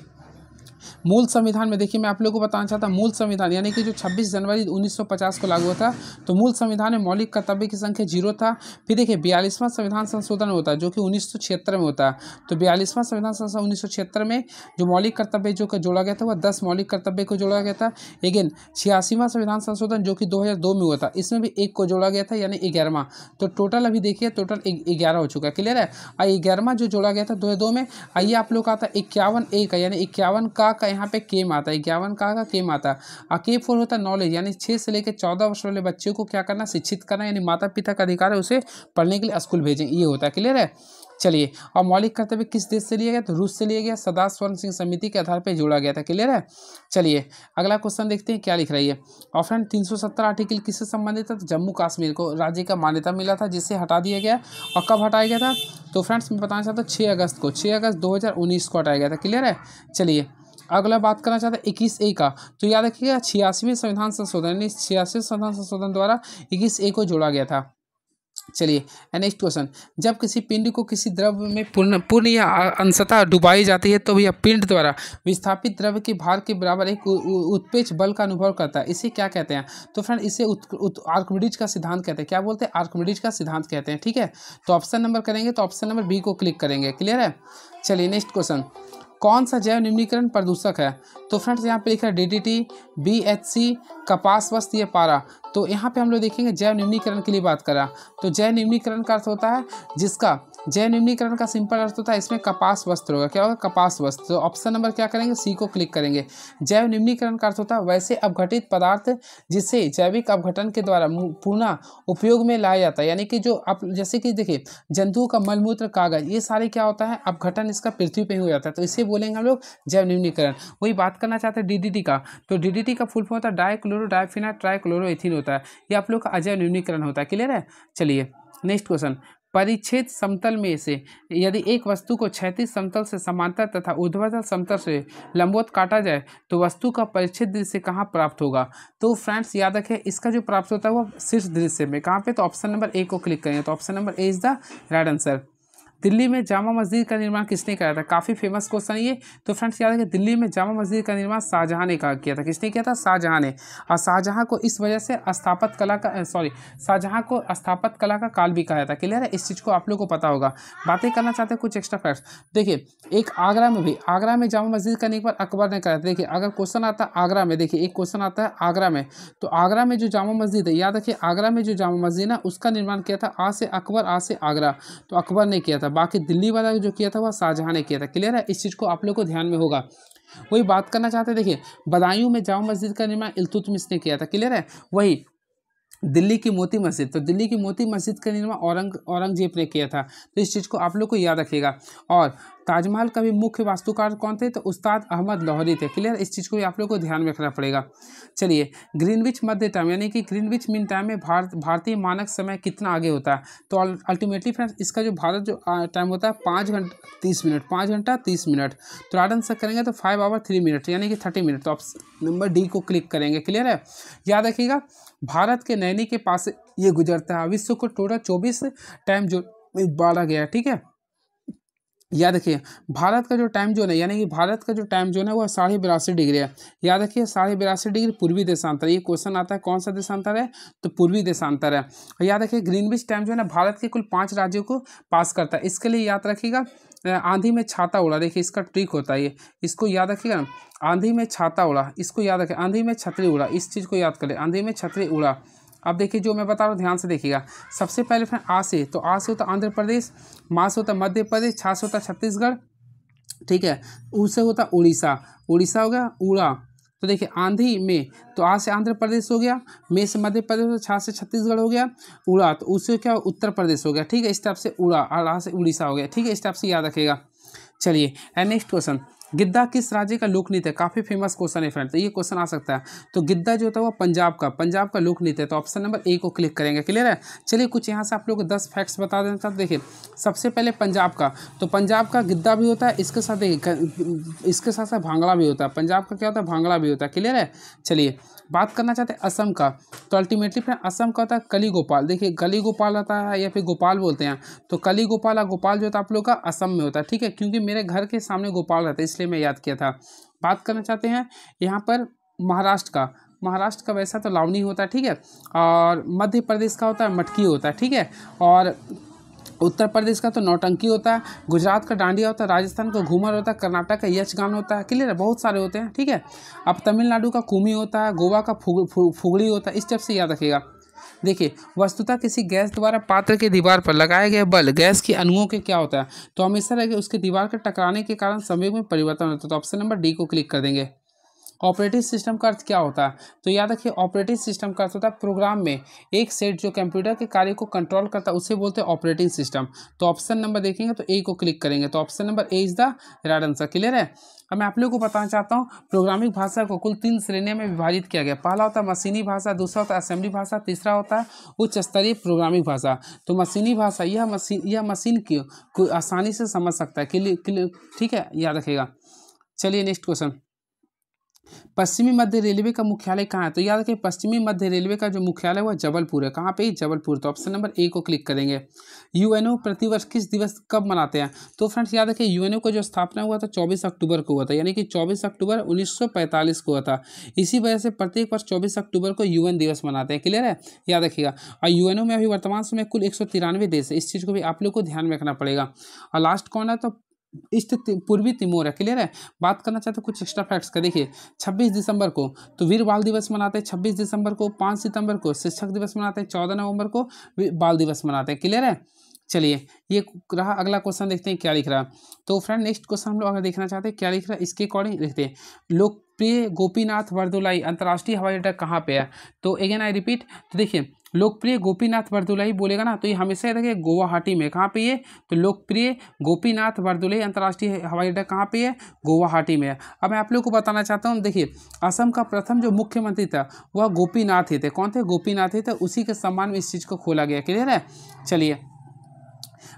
मूल संविधान में, देखिए मैं आप लोगों को बताना चाहता हूँ मूल संविधान यानी कि जो 26 जनवरी 1950 को लागू हुआ था, तो मूल संविधान में मौलिक कर्तव्य की संख्या 0 था। फिर देखिए 42वां संविधान संशोधन होता है जो कि 1976 में होता है। तो 42वां संविधान संशोधन 1976 में जो मौलिक कर्तव्य जो जोड़ा गया था वह 10 मौलिक कर्तव्य को जोड़ा गया था। अगेन 86वां संविधान संशोधन जो कि 2002 में हुआ था, इसमें भी एक को जोड़ा गया था यानी 11वां। तो टोटल अभी देखिए टोटल 11 हो चुका है। क्लियर है? और 11वां जो जोड़ा गया था 2002 में। आइए आप लोग का आता है 51A का, यानी 51 का यहाँ पे केम आता है, 51 का केम आता है। और K4 होता है नॉलेज, यानी 6 से लेकर 14 वर्ष वाले बच्चों को क्या करना? शिक्षित करना, यानी माता पिता का अधिकार है उसे पढ़ने के लिए स्कूल भेजें, ये होता है। क्लियर है? चलिए और मौलिक कर्तव्य किस देश से लिया गया? तो रूस से लिया गया, सरदार स्वर्ण सिंह समिति के आधार पर जोड़ा गया था। क्लियर है? चलिए अगला क्वेश्चन देखते हैं क्या लिख रही है। और फ्रेंड 370 आर्टिकल किससे संबंधित था? तो जम्मू कश्मीर को राज्य का मान्यता मिला था जिसे हटा दिया गया। और कब हटाया गया था? तो फ्रेंड्स मैं बताना चाहता हूँ 6 अगस्त को, 6 अगस्त 2019 को हटाया गया था। क्लियर है? चलिए अगला बात करना चाहते हैं 21A का। तो याद रखिएगा 86वें संविधान संशोधन, यानी 86वें संविधान संशोधन द्वारा 21A को जोड़ा गया था। चलिए नेक्स्ट क्वेश्चन, जब किसी पिंड को किसी द्रव्य में पूर्ण या अंशतः डुबाई जाती है तो यह पिंड द्वारा विस्थापित द्रव्य के भार के बराबर एक उत्पेक्ष बल का अनुभव करता है, इसे क्या कहते हैं? तो फ्रेंड इसे आर्किमिडीज का सिद्धांत कहते हैं। क्या बोलते हैं? आर्किमिडीज का सिद्धांत कहते हैं। ठीक है? तो ऑप्शन नंबर करेंगे तो ऑप्शन नंबर बी को क्लिक करेंगे। क्लियर है? चलिए नेक्स्ट क्वेश्चन, कौन सा जैव निम्नीकरण प्रदूषक है? तो फ्रेंड्स यहाँ पे लिखा है DDT, BHC, कपास वस्त्र या पारा। तो यहाँ पे हम लोग देखेंगे जैव निम्नीकरण के लिए बात करा। तो जैव निम्नीकरण का अर्थ होता है जिसका जैव निम्नीकरण का सिंपल अर्थ होता है इसमें कपास वस्त्र होगा। क्या होगा? कपास वस्त्र। तो ऑप्शन नंबर क्या करेंगे? सी को क्लिक करेंगे। जैव निम्नीकरण का अर्थ होता है वैसे अपघटित पदार्थ जिसे जैविक अपघटन के द्वारा पुनः उपयोग में लाया जाता है, यानी कि जो अब जैसे कि देखिए जंतुओं का मलमूत्र, कागज, ये सारे क्या होता है? अपघटन इसका पृथ्वी पे ही हो जाता है, तो इसे बोलेंगे हम लोग जैव निम्नीकरण। वही बात करना चाहते हैं DDT का। तो DDT का फुल फॉर्म होता है डाइक्लोरो डाइफिनाइल ट्राइक्लोरोएथीन होता है, ये आप लोग का अजैव निम्नीकरण होता है। क्लियर है? चलिए नेक्स्ट क्वेश्चन, परिच्छेद समतल में से यदि एक वस्तु को क्षैतिज समतल से समांतर तथा ऊर्ध्वाधर समतल से लंबवत काटा जाए तो वस्तु का परिच्छेद दृश्य कहाँ प्राप्त होगा? तो फ्रेंड्स याद रखें इसका जो प्राप्त होता है वो शीर्ष दृश्य में। कहाँ पे? तो ऑप्शन नंबर ए को क्लिक करेंगे। तो option number A is the right answer. Delhi में जामा मस्जिद का निर्माण किसने कराया था? काफ़ी फेमस क्वेश्चन है ये। तो फ्रेंड्स याद है कि दिल्ली में जामा मस्जिद का निर्माण शाहजहां ने किया था। किसने किया था? शाहजहां ने। और शाहजहां को इस वजह से शाहजहां को स्थापत्य कला का काल भी कहा था। क्लियर है? इस चीज़ को आप लोग को पता होगा। बातें करना चाहते हैं कुछ एक्स्ट्रा फैक्ट्स। देखिए एक आगरा में जामा मस्जिद का निर्माण अकबर ने कराया था। देखिए अगर क्वेश्चन आता है आगरा में, देखिए एक क्वेश्चन आता है आगरा में, तो आगरा में जो जामा मस्जिद है, याद रखिए आगरा में जो जामा मस्जिद है उसका निर्माण किया था आ से अकबर, आ से आगरा, तो अकबर ने किया था। बाकी दिल्ली वाला जो किया था वह शाहजहां ने किया था। क्लियर है, इस चीज़ को आप लोग को ध्यान में होगा। वही बात करना चाहते हैं, देखिए बदायूं में जामा मस्जिद का निर्माण इल्तुतमिश ने किया था। क्लियर है, वही दिल्ली की मोती मस्जिद, तो दिल्ली की मोती मस्जिद का निर्माण औरंगजेब ने किया था। तो इस चीज़ को आप लोग को याद रखिएगा। और ताजमहल का भी मुख्य वास्तुकार कौन थे, तो उस्ताद अहमद लाहौरी थे। क्लियर, इस चीज़ को भी आप लोग को ध्यान में रखना पड़ेगा। चलिए, ग्रीनविच मध्य टाइम यानी कि ग्रीनविच मीन टाइम में भारतीय मानक समय कितना आगे होता है, तो अल्टीमेटली फ्रेंड्स इसका जो भारत जो टाइम होता है 5 घंटा 30 मिनट, 5 घंटा 30 मिनट। तो आंसर से करेंगे तो 5 आवर 3 मिनट यानी कि 30 मिनट। तो आप नंबर डी को क्लिक करेंगे। क्लियर है, याद रखिएगा भारत के नैनी के पास ये गुजरता है। विश्व को टोटल 24 टाइम जोन बांटा गया है। ठीक है, याद रखिए भारत का जो टाइम जोन है यानी कि भारत का जो टाइम जोन है वह 82.5 डिग्री है। याद रखिए 82.5 डिग्री पूर्वी देशांतर। ये क्वेश्चन आता है कौन सा देशांतर है, तो पूर्वी देशांतर है। और याद रखिए ग्रीनविच टाइम जो है ना भारत के कुल 5 राज्यों को पास करता है। इसके लिए याद रखिएगा आंधी में छाता उड़ा, देखिए इसका ट्रिक होता है ये, इसको याद रखिएगा। आंधी में छाता उड़ा, इसको याद रखें। आंधी में छतरी उड़ा, इस चीज़ को याद करें, आंधी में छतरी उड़ा। अब देखिए जो मैं बता रहा हूँ ध्यान से देखिएगा। सबसे पहले फ्रेंड आ से, तो आ से होता आंध्र प्रदेश, मा से होता मध्य प्रदेश, छा से होता छत्तीसगढ़। ठीक है, ऊ से होता उड़ीसा, उड़ीसा हो गया। उड़ा, तो देखिए आंधी में, तो आ से आंध्र प्रदेश हो गया, मे से मध्य प्रदेश, छा से छत्तीसगढ़ हो गया। उड़ा, तो उससे क्या उत्तर प्रदेश हो गया। ठीक है, इस टाइप से उड़ा, और आ से उड़ीसा हो गया। ठीक है, इस टाइप से याद रखेगा। चलिए नेक्स्ट क्वेश्चन, गिद्दा किस राज्य का लोक नृत्य है? काफ़ी फेमस क्वेश्चन है फ्रेंड, तो ये क्वेश्चन आ सकता है। तो गिद्दा जो होता है वो पंजाब का लोक नृत्य है। तो ऑप्शन नंबर ए को क्लिक करेंगे। क्लियर है, चलिए कुछ यहाँ से आप लोग को 10 फैक्ट्स बता देना चाहते। देखिए सबसे पहले पंजाब का, तो पंजाब का गिद्दा भी होता है, इसके साथ देखिए इसके साथ साथ भांगड़ा भी होता है। पंजाब का क्या होता है, भांगड़ा भी होता है। क्लियर है, चलिए बात करना चाहते हैं असम का, तो अल्टीमेटली फ्रेंड असम का होता है कली गोपाल। देखिए कली गोपाल रहता है या फिर गोपाल बोलते हैं, तो कली गोपाल और गोपाल जो होता है आप लोग का असम में होता है। ठीक है, क्योंकि मेरे घर के सामने गोपाल रहता है इसलिए मैं याद किया था। बात करना चाहते हैं यहाँ पर महाराष्ट्र का वैसा तो लावनी होता है। ठीक है, और मध्य प्रदेश का होता है मटकी होता है। ठीक है, और उत्तर प्रदेश का तो नौटंकी होता है, गुजरात का डांडिया होता है, राजस्थान का घूमर होता है, कर्नाटक का यक्षगान होता है। क्लियर है, बहुत सारे होते हैं। ठीक है, अब तमिलनाडु का कुमी होता है, गोवा का फुगड़ी होता है। इस टाइप से याद रखिएगा। देखिए वस्तुतः किसी गैस द्वारा पात्र के दीवार पर लगाए गए बल गैस के अणुओं के क्या होता है, तो हमेशा रहेगा उसके दीवार के टकराने के कारण संवेग में परिवर्तन होता है। तो ऑप्शन नंबर डी को क्लिक कर देंगे। ऑपरेटिंग सिस्टम का अर्थ क्या होता है, तो याद रखिए ऑपरेटिंग सिस्टम का अर्थ होता है प्रोग्राम में एक सेट जो कंप्यूटर के कार्य को कंट्रोल करता है उसे बोलते हैं ऑपरेटिंग सिस्टम। तो ऑप्शन नंबर देखेंगे तो ए को क्लिक करेंगे। तो option number A is the right answer. Clear है, अब मैं आप लोगों को बताना चाहता हूँ प्रोग्रामिंग भाषा को कुल 3 श्रेणियों में विभाजित किया गया। पहला होता है मशीनी भाषा, दूसरा होता है असेंबली भाषा, तीसरा होता है उच्च स्तरीय प्रोग्रामिंग भाषा। तो मशीनी भाषा यह मशीन को आसानी से समझ सकता है। ठीक है, याद रखिएगा। चलिए नेक्स्ट क्वेश्चन, पश्चिमी मध्य रेलवे का मुख्यालय कहाँ है, तो याद रखिए पश्चिमी मध्य रेलवे का जो मुख्यालय वह जबलपुर है। कहाँ पे, जबलपुर। तो ऑप्शन नंबर ए को क्लिक करेंगे। यूएनओ प्रतिवर्ष किस दिवस कब मनाते हैं, तो फ्रेंड्स याद रखिए यूएनओ का जो स्थापना हुआ था 24 अक्टूबर को हुआ था, यानी कि 24 अक्टूबर 1945 को हुआ था। इसी वजह से प्रत्येक वर्ष 24 अक्टूबर को यूएन दिवस मनाते हैं। क्लियर है, याद रखिएगा। और यूएनओ में अभी वर्तमान समय कुल 193 देश है, इस चीज़ को भी आप लोग को ध्यान में रखना पड़ेगा। और लास्ट कौन है, तो पूर्वी तिमोर है। क्लियर है, बात करना चाहते कुछ एक्स्ट्रा फैक्ट्स का। देखिए 26 दिसंबर को तो वीर बाल दिवस मनाते हैं, 26 दिसंबर को, 5 सितंबर को शिक्षक दिवस मनाते हैं, 14 नवंबर को बाल दिवस मनाते हैं। क्लियर है, चलिए ये रहा। अगला क्वेश्चन देखते हैं क्या लिख रहा है। तो फ्रेंड नेक्स्ट क्वेश्चन हम लोग अगर देखना चाहते हैं क्या लिख रहा है इसके अकॉर्डिंग देखते हैं। लोकप्रिय गोपीनाथ बरदोलाई अंतर्राष्ट्रीय हवाई अड्डा कहाँ पे है, तो अगेन आई रिपीट। तो देखिए लोकप्रिय गोपीनाथ बरदोलाई बोलेगा ना तो ये हमेशा याद रखिए गुवाहाटी में। कहाँ पे ये, तो लोकप्रिय गोपीनाथ बरदोलाई अंतर्राष्ट्रीय हवाई अड्डा कहाँ पे है, गुवाहाटी में है। अब मैं आप लोग को बताना चाहता हूँ, देखिए असम का प्रथम जो मुख्यमंत्री था वह गोपीनाथ ही थे। कौन थे, गोपीनाथ ही थे, उसी के सम्मान में इस चीज़ को खोला गया। क्लियर है, चलिए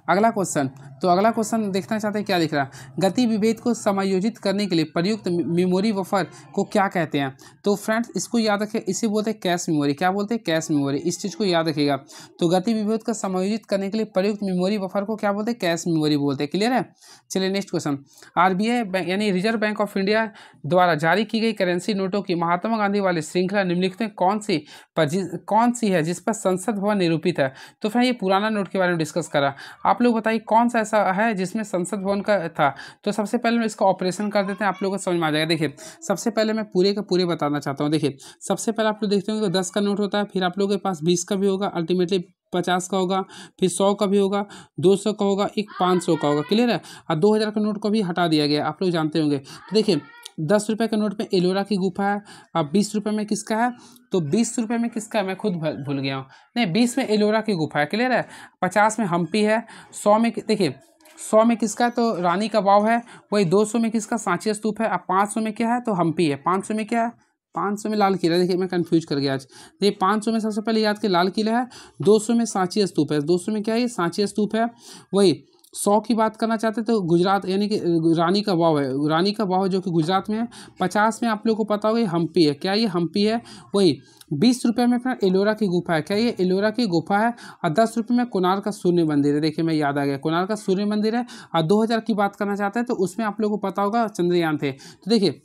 अगला क्वेश्चन। तो अगला क्वेश्चन देखना चाहते हैं क्या लिख रहा है। गति विभेद को समायोजित करने के लिए प्रयुक्त मेमोरी बफर को क्या कहते हैं, तो फ्रेंड्स इसको याद रखें, इसे बोलते हैं कैश मेमोरी। क्या बोलते हैं, कैश मेमोरी। इस चीज़ को याद रखिएगा। तो गति विभेद को समायोजित करने के लिए प्रयुक्त मेमोरी बफर को क्या बोलते हैं, कैश मेमोरी बोलते हैं। क्लियर है, चलिए नेक्स्ट क्वेश्चन। आरबीआई यानी रिजर्व बैंक ऑफ इंडिया द्वारा जारी की गई करेंसी नोटों की महात्मा गांधी वाली श्रृंखला निम्नलिखित में कौन सी है जिस पर संसद भवन निरूपित है, तो फ्रेंड ये पुराना नोट के बारे में डिस्कस करा। आप लोग बताइए कौन सा ऐसा है जिसमें संसद भवन का था। तो सबसे पहले हम इसका ऑपरेशन कर देते हैं, आप लोगों को समझ में आ जाएगा। देखिए सबसे पहले मैं पूरे का पूरे बताना चाहता हूँ। देखिए सबसे पहले आप लोग देखते होंगे तो 10 का नोट होता है, फिर आप लोगों के पास 20 का भी होगा, अल्टीमेटली 50 का होगा, फिर 100 का भी होगा, 200 का होगा, एक 500 का होगा। क्लियर है। और 2000 का नोट को भी हटा दिया गया, आप लोग जानते होंगे। तो देखिए 10 रुपये के नोट में एलोरा की गुफा है। अब 20 रुपये में किसका है, तो 20 रुपये में किसका है मैं खुद भूल गया हूँ। नहीं, 20 में एलोरा की गुफा है। क्लियर है। 50 में हम्पी है। 100 में देखिए 100 में किसका है, तो रानी का वाव है। वही 200 में किसका, सांची स्तूप है। अब 500 में क्या है, तो हम्पी है। 500 में क्या है, 500 में लाल किला। देखिए मैं कंफ्यूज कर गया आज। ये 500 में सबसे पहले याद कि लाल किला है। 200 में सांची स्तूप है। 200 में क्या है, ये सांची स्तूप है। वही 100 की बात करना चाहते तो गुजरात यानी कि रानी का वाव है। रानी का वाव जो कि गुजरात में है। 50 में आप लोग को पता होगा ये हम्पी है। क्या ये हम्पी है। वही 20 रुपये में अपना एलोरा की गुफा है। क्या ये एलोरा की गुफा है। और 10 रुपये में कोणार्क का सूर्य मंदिर है। देखिए मैं याद आ गया, कोणार्क का सूर्य मंदिर है। और 2000 की बात करना चाहते हैं तो उसमें आप लोग को पता होगा चंद्रयान थे। तो देखिए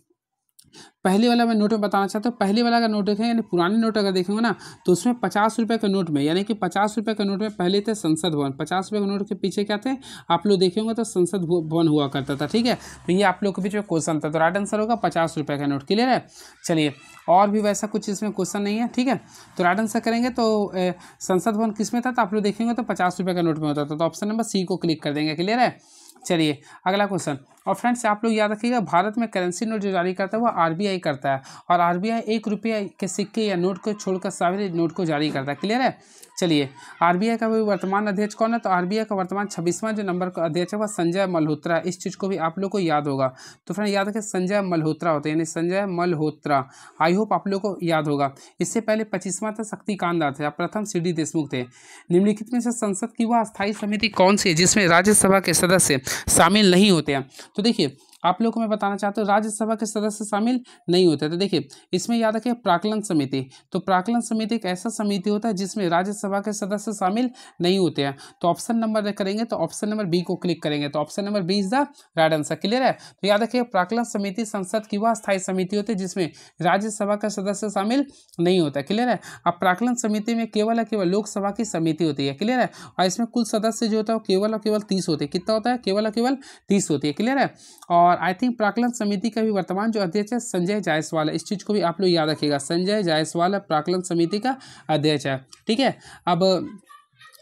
पहले वाला मैं नोट में बताना चाहता हूँ। पहले वाला का नोट देखेंगे यानी पुराने नोट अगर देखेंगे ना, तो उसमें 50 रुपये के नोट में यानी कि 50 रुपये के नोट में पहले थे संसद भवन। 50 रुपये के नोट के पीछे क्या थे, आप लोग देखेंगे तो संसद भवन हुआ करता था। ठीक है। तो ये आप लोग के बीच में क्वेश्चन था। तो राइट आंसर होगा 50 रुपये का नोट। क्लियर है। चलिए और भी वैसा कुछ इसमें क्वेश्चन नहीं है। ठीक है। तो राइट आंसर करेंगे तो संसद भवन किस में था, तो आप लोग देखेंगे तो 50 रुपये का नोट में होता था। तो ऑप्शन नंबर सी को क्लिक कर देंगे। क्लियर है। चलिए अगला क्वेश्चन। और फ्रेंड्स आप लोग याद रखिएगा, भारत में करेंसी नोट जो जारी करता है वो आरबीआई करता है। और आरबीआई 1 रुपये के सिक्के या नोट को छोड़कर सारे नोट को जारी करता है। क्लियर है। चलिए आरबीआई का वर्तमान अध्यक्ष कौन है, तो आरबीआई का वर्तमान 26वां जो नंबर का अध्यक्ष है वह संजय मल्होत्रा। इस चीज़ को भी आप लोग को याद होगा। तो फ्रेंड याद रखें संजय मल्होत्रा होते हैं, यानी संजय मल्होत्रा। आई होप आप लोग को याद होगा। इससे पहले 25वां था शक्तिकांत दास थे। प्रथम सीडी देशमुख थे। निम्नलिखित में से संसद की वह अस्थायी समिति कौन सी है जिसमें राज्यसभा के सदस्य शामिल नहीं होते हैं। तो देखिए आप लोग को मैं बताना चाहता हूँ राज्यसभा के सदस्य शामिल नहीं होते। तो देखिए इसमें याद रखिए प्राक्कलन समिति। तो प्राक्कलन समिति एक ऐसा समिति होता है जिसमें राज्यसभा के सदस्य शामिल नहीं होते हैं। तो ऑप्शन नंबर करेंगे तो ऑप्शन नंबर बी को क्लिक करेंगे। तो option number B is the right answer. Clear है। तो याद रखिए प्राक्कलन समिति संसद की वह स्थायी समिति होती है जिसमें राज्यसभा का सदस्य शामिल नहीं होता है। क्लियर है। अब प्राक्कलन समिति में केवल लोकसभा की समिति होती है। क्लियर है। और इसमें कुल सदस्य जो होता है केवल 30 होते हैं। कितना होता है, केवल 30 होती है। क्लियर है। और आई थिंक प्राक्कलन समिति का भी वर्तमान जो अध्यक्ष है संजय जायसवाल है। इस चीज़ को भी आप लोग याद रखिएगा, संजय जायसवाल प्राक्कलन समिति का अध्यक्ष है। ठीक है। अब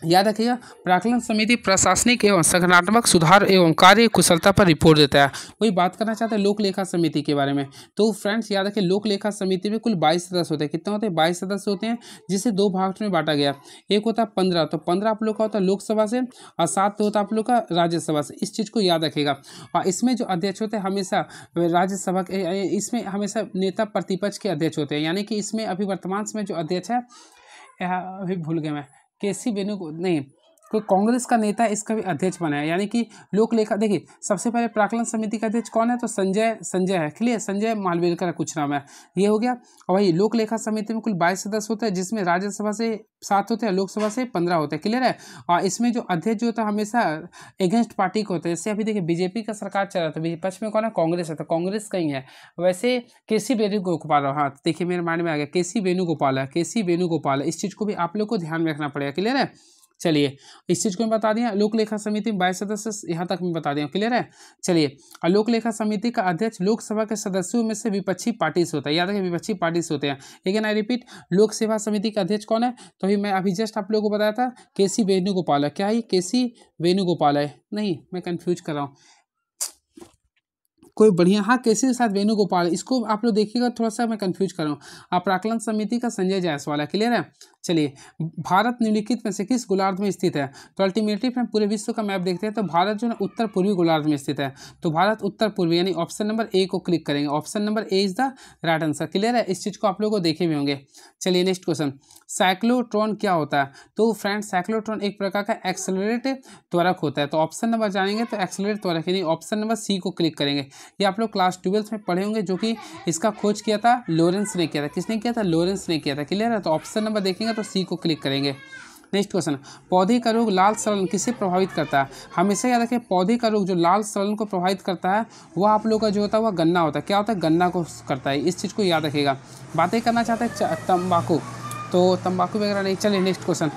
याद रखिएगा प्राक्कलन समिति प्रशासनिक एवं संगठनात्मक सुधार एवं कार्य कुशलता पर रिपोर्ट देता है। वही बात करना चाहते हैं लोक लेखा समिति के बारे में। तो फ्रेंड्स याद रखिए लोक लेखा समिति में कुल 22 सदस्य होते हैं। कितने होते हैं, 22 सदस्य होते हैं, जिसे 2 भाग में बांटा गया। एक होता है 15, तो 15 आप लोग का होता है लोकसभा से और 7 होता है आप लोग का राज्यसभा से। इस चीज़ को याद रखिएगा। और इसमें जो अध्यक्ष होते हैं हमेशा राज्यसभा के, इसमें हमेशा नेता प्रतिपक्ष के अध्यक्ष होते हैं। यानी कि इसमें अभी वर्तमान समय जो अध्यक्ष है, अभी भूल गया मैं, केसी वेणु को नहीं, कोई कांग्रेस का नेता इसका भी अध्यक्ष बना है। यानी कि लोक लेखा देखिए सबसे पहले प्राक्कलन समिति का अध्यक्ष कौन है, तो संजय है। क्लियर, संजय मालवेलकर कुछ नाम है, ये हो गया। और वही लोक लेखा समिति में कुल 22 सदस्य होते हैं जिसमें राज्यसभा से 7 होते हैं, लोकसभा से 15 होते हैं। क्लियर है। और इसमें जो अध्यक्ष जो होता है हमेशा अगेंस्ट पार्टी को होते हैं। जैसे अभी देखिए बीजेपी का सरकार चल रहा था, विपक्ष में कौन है, कांग्रेस है, तो कांग्रेस कहीं है। वैसे केसी वेणुगोपाल, हाँ देखिए मेरे माइंड में आ गया, केसी वेणुगोपाल है, केसी वेणुगोपाल है। इस चीज़ को भी आप लोग को ध्यान में रखना पड़ेगा। क्लियर है। चलिए इस चीज़ को मैं बता दिया। लोक लेखा समिति में 22 सदस्य यहाँ तक मैं बता दिया। क्लियर है। चलिए लोक लेखा समिति का अध्यक्ष लोकसभा के सदस्यों में से विपक्षी पार्टी से होता है। याद रखिए विपक्षी पार्टी से होते हैं। लेकिन आई रिपीट लोक सेवा समिति का अध्यक्ष कौन है, तो अभी मैं अभी जस्ट आप लोगों को बताया था केसी वेणुगोपाल है। क्या है, केसी वेणुगोपाल है, नहीं मैं कंफ्यूज कर रहा हूँ, कोई बढ़िया, हाँ केसी के साथ वेणुगोपाल, इसको आप लोग देखिएगा थोड़ा सा मैं कंफ्यूज कर रहा हूँ। प्राक्कलन समिति का संजय जायसवाल है। क्लियर है। चलिए भारत निम्नलिखित में से किस गोलार्ध में स्थित है, तो अल्टीमेटली हम पूरे विश्व का मैप देखते हैं तो भारत जो है उत्तर पूर्वी गोलार्ध में स्थित है। तो भारत उत्तर पूर्वी यानी ऑप्शन नंबर ए को क्लिक करेंगे। Option number A is the right answer. Clear है। इस चीज़ को आप लोगों को देखे भी होंगे। चलिए नेक्स्ट क्वेश्चन, साइक्लोट्रॉन क्या होता है, तो फ्रेंड्स साइक्लोट्रॉन एक प्रकार का एक्सेलरेट त्वरक होता है। तो ऑप्शन नंबर जानेंगे तो एक्सेलरेट त्वरक यानी ऑप्शन नंबर सी को क्लिक करेंगे। ये आप लोग क्लास 12 में पढ़े होंगे, जो कि इसका खोज किया था लॉरेंस ने किया था। किसने किया था, लॉरेंस ने किया था। क्लियर है। तो ऑप्शन नंबर देखेंगे तो सी को क्लिक करेंगे। नेक्स्ट क्वेश्चन, पौधे का रोग लाल सड़न किसे प्रभावित करता है। हमेशा याद रखें पौधे का रोग जो लाल सड़न को प्रभावित करता है वह आप लोग का जो होता है वह गन्ना होता है। क्या होता है, गन्ना को करता है। इस चीज़ को याद रखिएगा। बातें करना चाहते हैं तंबाकू, तो तंबाकू वगैरह नहीं। चलिए नेक्स्ट क्वेश्चन,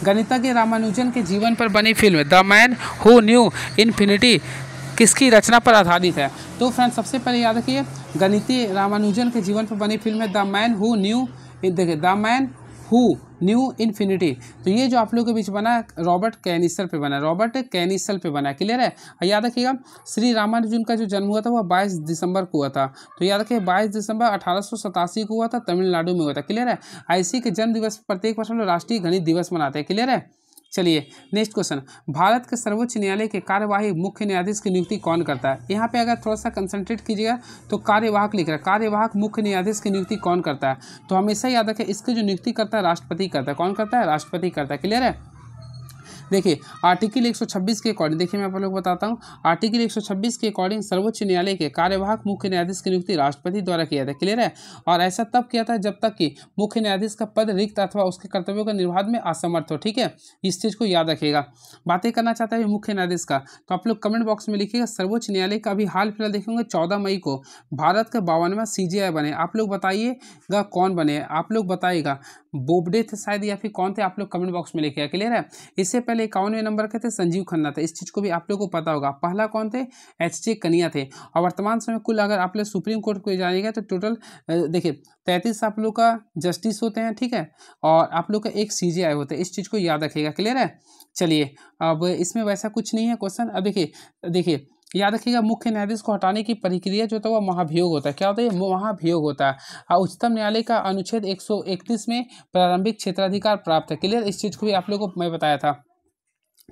गणितज्ञ रामानुजन के जीवन पर बनी film the man who knew infinity किसकी रचना पर आधारित है। तो फ्रेंड्स सबसे पहले याद रखिए गणितीय रामानुजन के जीवन पर बनी फिल्म है द मैन हू न्यू, देखिए the man who knew infinity, तो ये जो आप लोगों के बीच बना है रॉबर्ट कैनिसल पे बना है, रॉबर्ट कैनिसल पे बना है। क्लियर है। याद रखिएगा श्री रामानुजन का जो जन्म हुआ था वह 22 दिसंबर को हुआ था। तो याद रखिए 22 दिसंबर 1887 को हुआ था, तमिलनाडु में हुआ था। क्लियर है। IC के जन्म दिवस पर प्रत्येक वर्ष हम लोग राष्ट्रीय गणित दिवस मनाते हैं। क्लियर है। चलिए नेक्स्ट क्वेश्चन, भारत के सर्वोच्च न्यायालय के कार्यवाही मुख्य न्यायाधीश की नियुक्ति कौन करता है। यहाँ पे अगर थोड़ा सा कंसंट्रेट कीजिएगा तो कार्यवाहक लिख रहा है, कार्यवाहक मुख्य न्यायाधीश की नियुक्ति कौन करता है। तो हमेशा याद रखें इसकी जो नियुक्ति करता है राष्ट्रपति करता है। कौन करता है? राष्ट्रपति करता है। क्लियर है। देखिए आर्टिकल 126 के अकॉर्डिंग, देखिए मैं आप लोग बताता हूँ, आर्टिकल 126 के अकॉर्डिंग सर्वोच्च न्यायालय के कार्यवाहक मुख्य न्यायाधीश की नियुक्ति राष्ट्रपति द्वारा किया था। क्लियर है। और ऐसा तब किया था जब तक कि मुख्य न्यायाधीश का पद रिक्त अथवा उसके कर्तव्यों का निर्वाह में असमर्थ हो। ठीक है, इस चीज़ को याद रखिएगा। बातें करना चाहता है मुख्य न्यायाधीश का, तो आप लोग कमेंट बॉक्स में लिखिएगा। सर्वोच्च न्यायालय का अभी हाल फिलहाल देखेंगे 14 मई को भारत का 52वां CJI बने। आप लोग बताइएगा कौन बने, आप लोग बताइएगा बोबडे थे शायद या फिर कौन थे, आप लोग कमेंट बॉक्स में लिखिएगा। क्लियर है। इससे पहले 51वें नंबर के थे संजीव खन्ना थे, इस चीज़ को भी आप लोगों को पता होगा। पहला कौन थे? HJ कनिया थे। और वर्तमान समय कुल अगर आप लोग सुप्रीम कोर्ट को जानिएगा तो टोटल देखिए 33 आप लोग का जस्टिस होते हैं। ठीक है। और आप लोग का एक CJI होता है, इस चीज़ को याद रखिएगा। क्लियर है। चलिए अब इसमें वैसा कुछ नहीं है क्वेश्चन। अब देखिए याद रखिएगा मुख्य न्यायाधीश को हटाने की प्रक्रिया जो होता है वह महाभियोग होता है। क्या होता है? महाभियोग होता है। उच्चतम न्यायालय का अनुच्छेद 131 में प्रारंभिक क्षेत्राधिकार प्राप्त है। क्लियर, इस चीज़ को भी आप लोगों को मैं बताया था।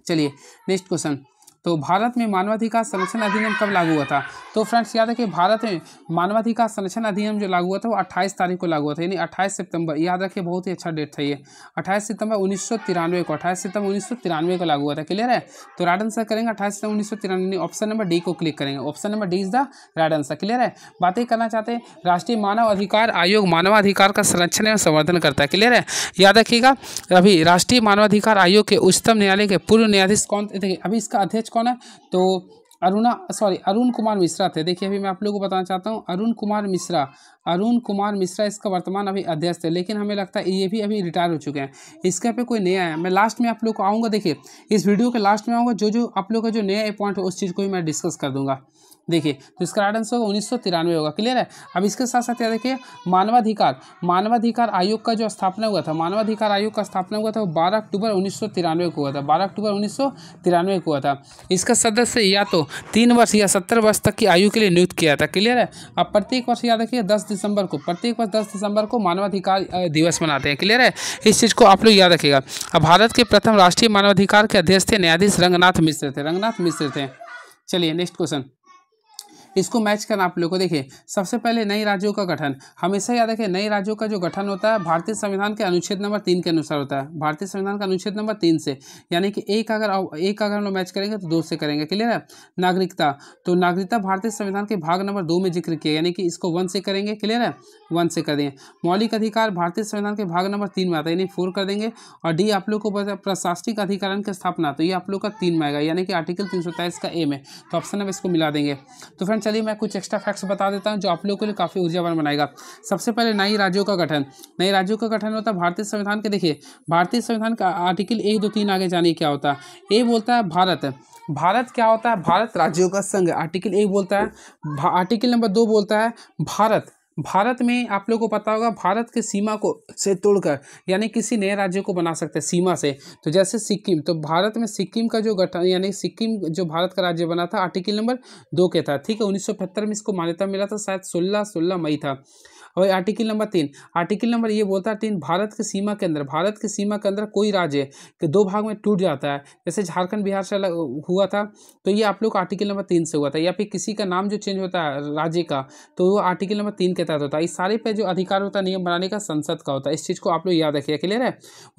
चलिए नेक्स्ट क्वेश्चन, तो भारत में मानवाधिकार संरक्षण अधिनियम कब लागू हुआ था। तो फ्रेंड्स याद रखिए भारत में मानवाधिकार संरक्षण अधिनियम जो लागू हुआ था वो 28 तारीख को लागू हुआ था, यानी 28 सितंबर। याद रखिए बहुत ही अच्छा डेट था ये, 28 सितंबर 1993 को, 28 सितंबर 1993 को लागू हुआ था। क्लियर है। तो राइट आंसर करेंगे 28 सितंबर 1993, ऑप्शन नंबर डी को क्लिक करेंगे। Option number D is the right answer. Clear है। बातें करना चाहते हैं राष्ट्रीय मानव अधिकार आयोग मानवाधिकार का संरक्षण एवं संवर्धन करता है। क्लियर है। याद रखिएगा अभी राष्ट्रीय मानवाधिकार आयोग के उच्चतम न्यायालय के पूर्व न्यायाधीश कौन थे? देखिए अभी इसका अध्यक्ष कौन है, तो अरुण कुमार मिश्रा थे। देखिए अभी मैं आप लोगों को बताना चाहता हूँ अरुण कुमार मिश्रा इसका वर्तमान अभी अध्यक्ष थे, लेकिन हमें लगता है ये भी अभी रिटायर हो चुके हैं। इसके पे कोई नया है, मैं लास्ट में आप लोग को आऊँगा। देखिए इस वीडियो के लास्ट में आऊँगा, जो आप लोग का जो नया पॉइंट है उस चीज़ को भी मैं डिस्कस कर दूंगा। देखिए तो इसका राइट आंसर होगा 1993 होगा। क्लियर है। अब इसके साथ साथ याद देखिए मानवाधिकार आयोग का जो स्थापना हुआ था, मानवाधिकार आयोग का स्थापना हुआ था वो 12 अक्टूबर 1993 को हुआ था, 12 अक्टूबर 1993 को हुआ था। इसका सदस्य या तो 3 वर्ष या 70 वर्ष तक की आयु के लिए नियुक्त किया था। क्लियर है। अब प्रत्येक वर्ष याद रखिए 10 दिसंबर को मानवाधिकार दिवस मनाते हैं। क्लियर है। इस चीज़ को आप लोग याद रखिएगा। अब भारत के प्रथम राष्ट्रीय मानवाधिकार के अध्यक्ष थे न्यायाधीश रंगनाथ मिश्र थे। चलिए नेक्स्ट क्वेश्चन, इसको मैच करना आप लोग को। देखिए सबसे पहले नई राज्यों का गठन, हमेशा याद रखें नई राज्यों का जो गठन होता है भारतीय संविधान के अनुच्छेद नंबर 3 के अनुसार होता है। भारतीय संविधान का अनुच्छेद नंबर 3 से, यानी कि एक अगर हम लोग मैच करेंगे तो 2 से करेंगे। क्लियर है। नागरिकता, तो नागरिकता भारतीय संविधान के भाग नंबर 2 में जिक्र किया, यानी कि इसको 1 से करेंगे। क्लियर है, 1 से कर देंगे। मौलिक अधिकार भारतीय संविधान के भाग नंबर 3 में आता है, यानी 4 कर देंगे। और डी आप लोग को प्रशासनिक अधिकरण की स्थापना, तो ये आप लोग का 3 में आएगा, यानी कि आर्टिकल 323 का ए में, तो ऑप्शन नंबर इसको मिला देंगे। तो फ्रेंड चलिए मैं कुछ एक्स्ट्रा फैक्ट्स बता देता हूं जो आप लोगों के लिए काफ़ी ऊर्जावान बनाएगा। सबसे पहले नई राज्यों का गठन होता है भारतीय संविधान के। देखिए भारतीय संविधान का आर्टिकल 1, 2, 3 आगे जानिए क्या होता है। ए बोलता है भारत क्या होता है? भारत राज्यों का संघ, आर्टिकल 1 बोलता है। आर्टिकल नंबर 2 बोलता है भारत में आप लोगों को पता होगा भारत के सीमा को से तोड़कर यानी किसी नए राज्य को बना सकते हैं सीमा से। तो जैसे सिक्किम, तो भारत में सिक्किम का जो गठन यानी सिक्किम जो भारत का राज्य बना था आर्टिकल नंबर 2 के था। ठीक है, 1975 में इसको मान्यता मिला था, शायद 16 मई था। और आर्टिकल नंबर 3 ये बोलता है 3 भारत के सीमा के अंदर कोई राज्य के 2 भाग में टूट जाता है, जैसे झारखंड बिहार से अलग हुआ था, तो ये आप लोग आर्टिकल नंबर 3 से हुआ था। या फिर किसी का नाम जो चेंज होता है राज्य का, तो वो आर्टिकल नंबर 3 के तहत होता है। इस सारे पे जो अधिकार होता है नियम बनाने का संसद का होता है। इस चीज़ को आप लोग याद रखिए। क्लियर है।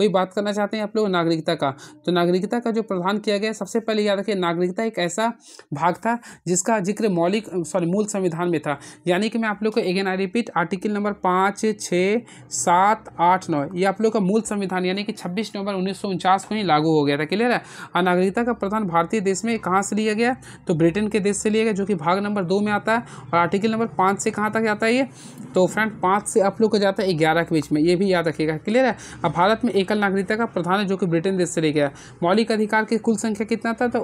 वही बात करना चाहते हैं आप लोग नागरिकता का, तो नागरिकता का जो प्रावधान किया गया, सबसे पहले याद रखिए नागरिकता एक ऐसा भाग था जिसका जिक्र मूल संविधान में था। यानी कि मैं आप लोग को again I repeat, article number 5, 6, 7, 8, 9 ये आप लोग का मूल संविधान यानी कि 26 नवंबर 1949 को ही लागू हो गया था। क्लियर है। और नागरिकता का प्रावधान भारतीय देश में कहाँ से लिया गया, तो ब्रिटेन के देश से लिया गया, जो कि भाग नंबर 2 में आता है। और आर्टिकल नंबर 5 से कहाँ तक आता है ये, तो फ्रेंड 5 से आप लोग को जाता है 11 के बीच में, ये भी याद रखिएगा। क्लियर है। अब भारत में एकल नागरिकता का प्रावधान है जो कि ब्रिटेन देश से ले गया। मौलिक अधिकार की कुल संख्या कितना था, तो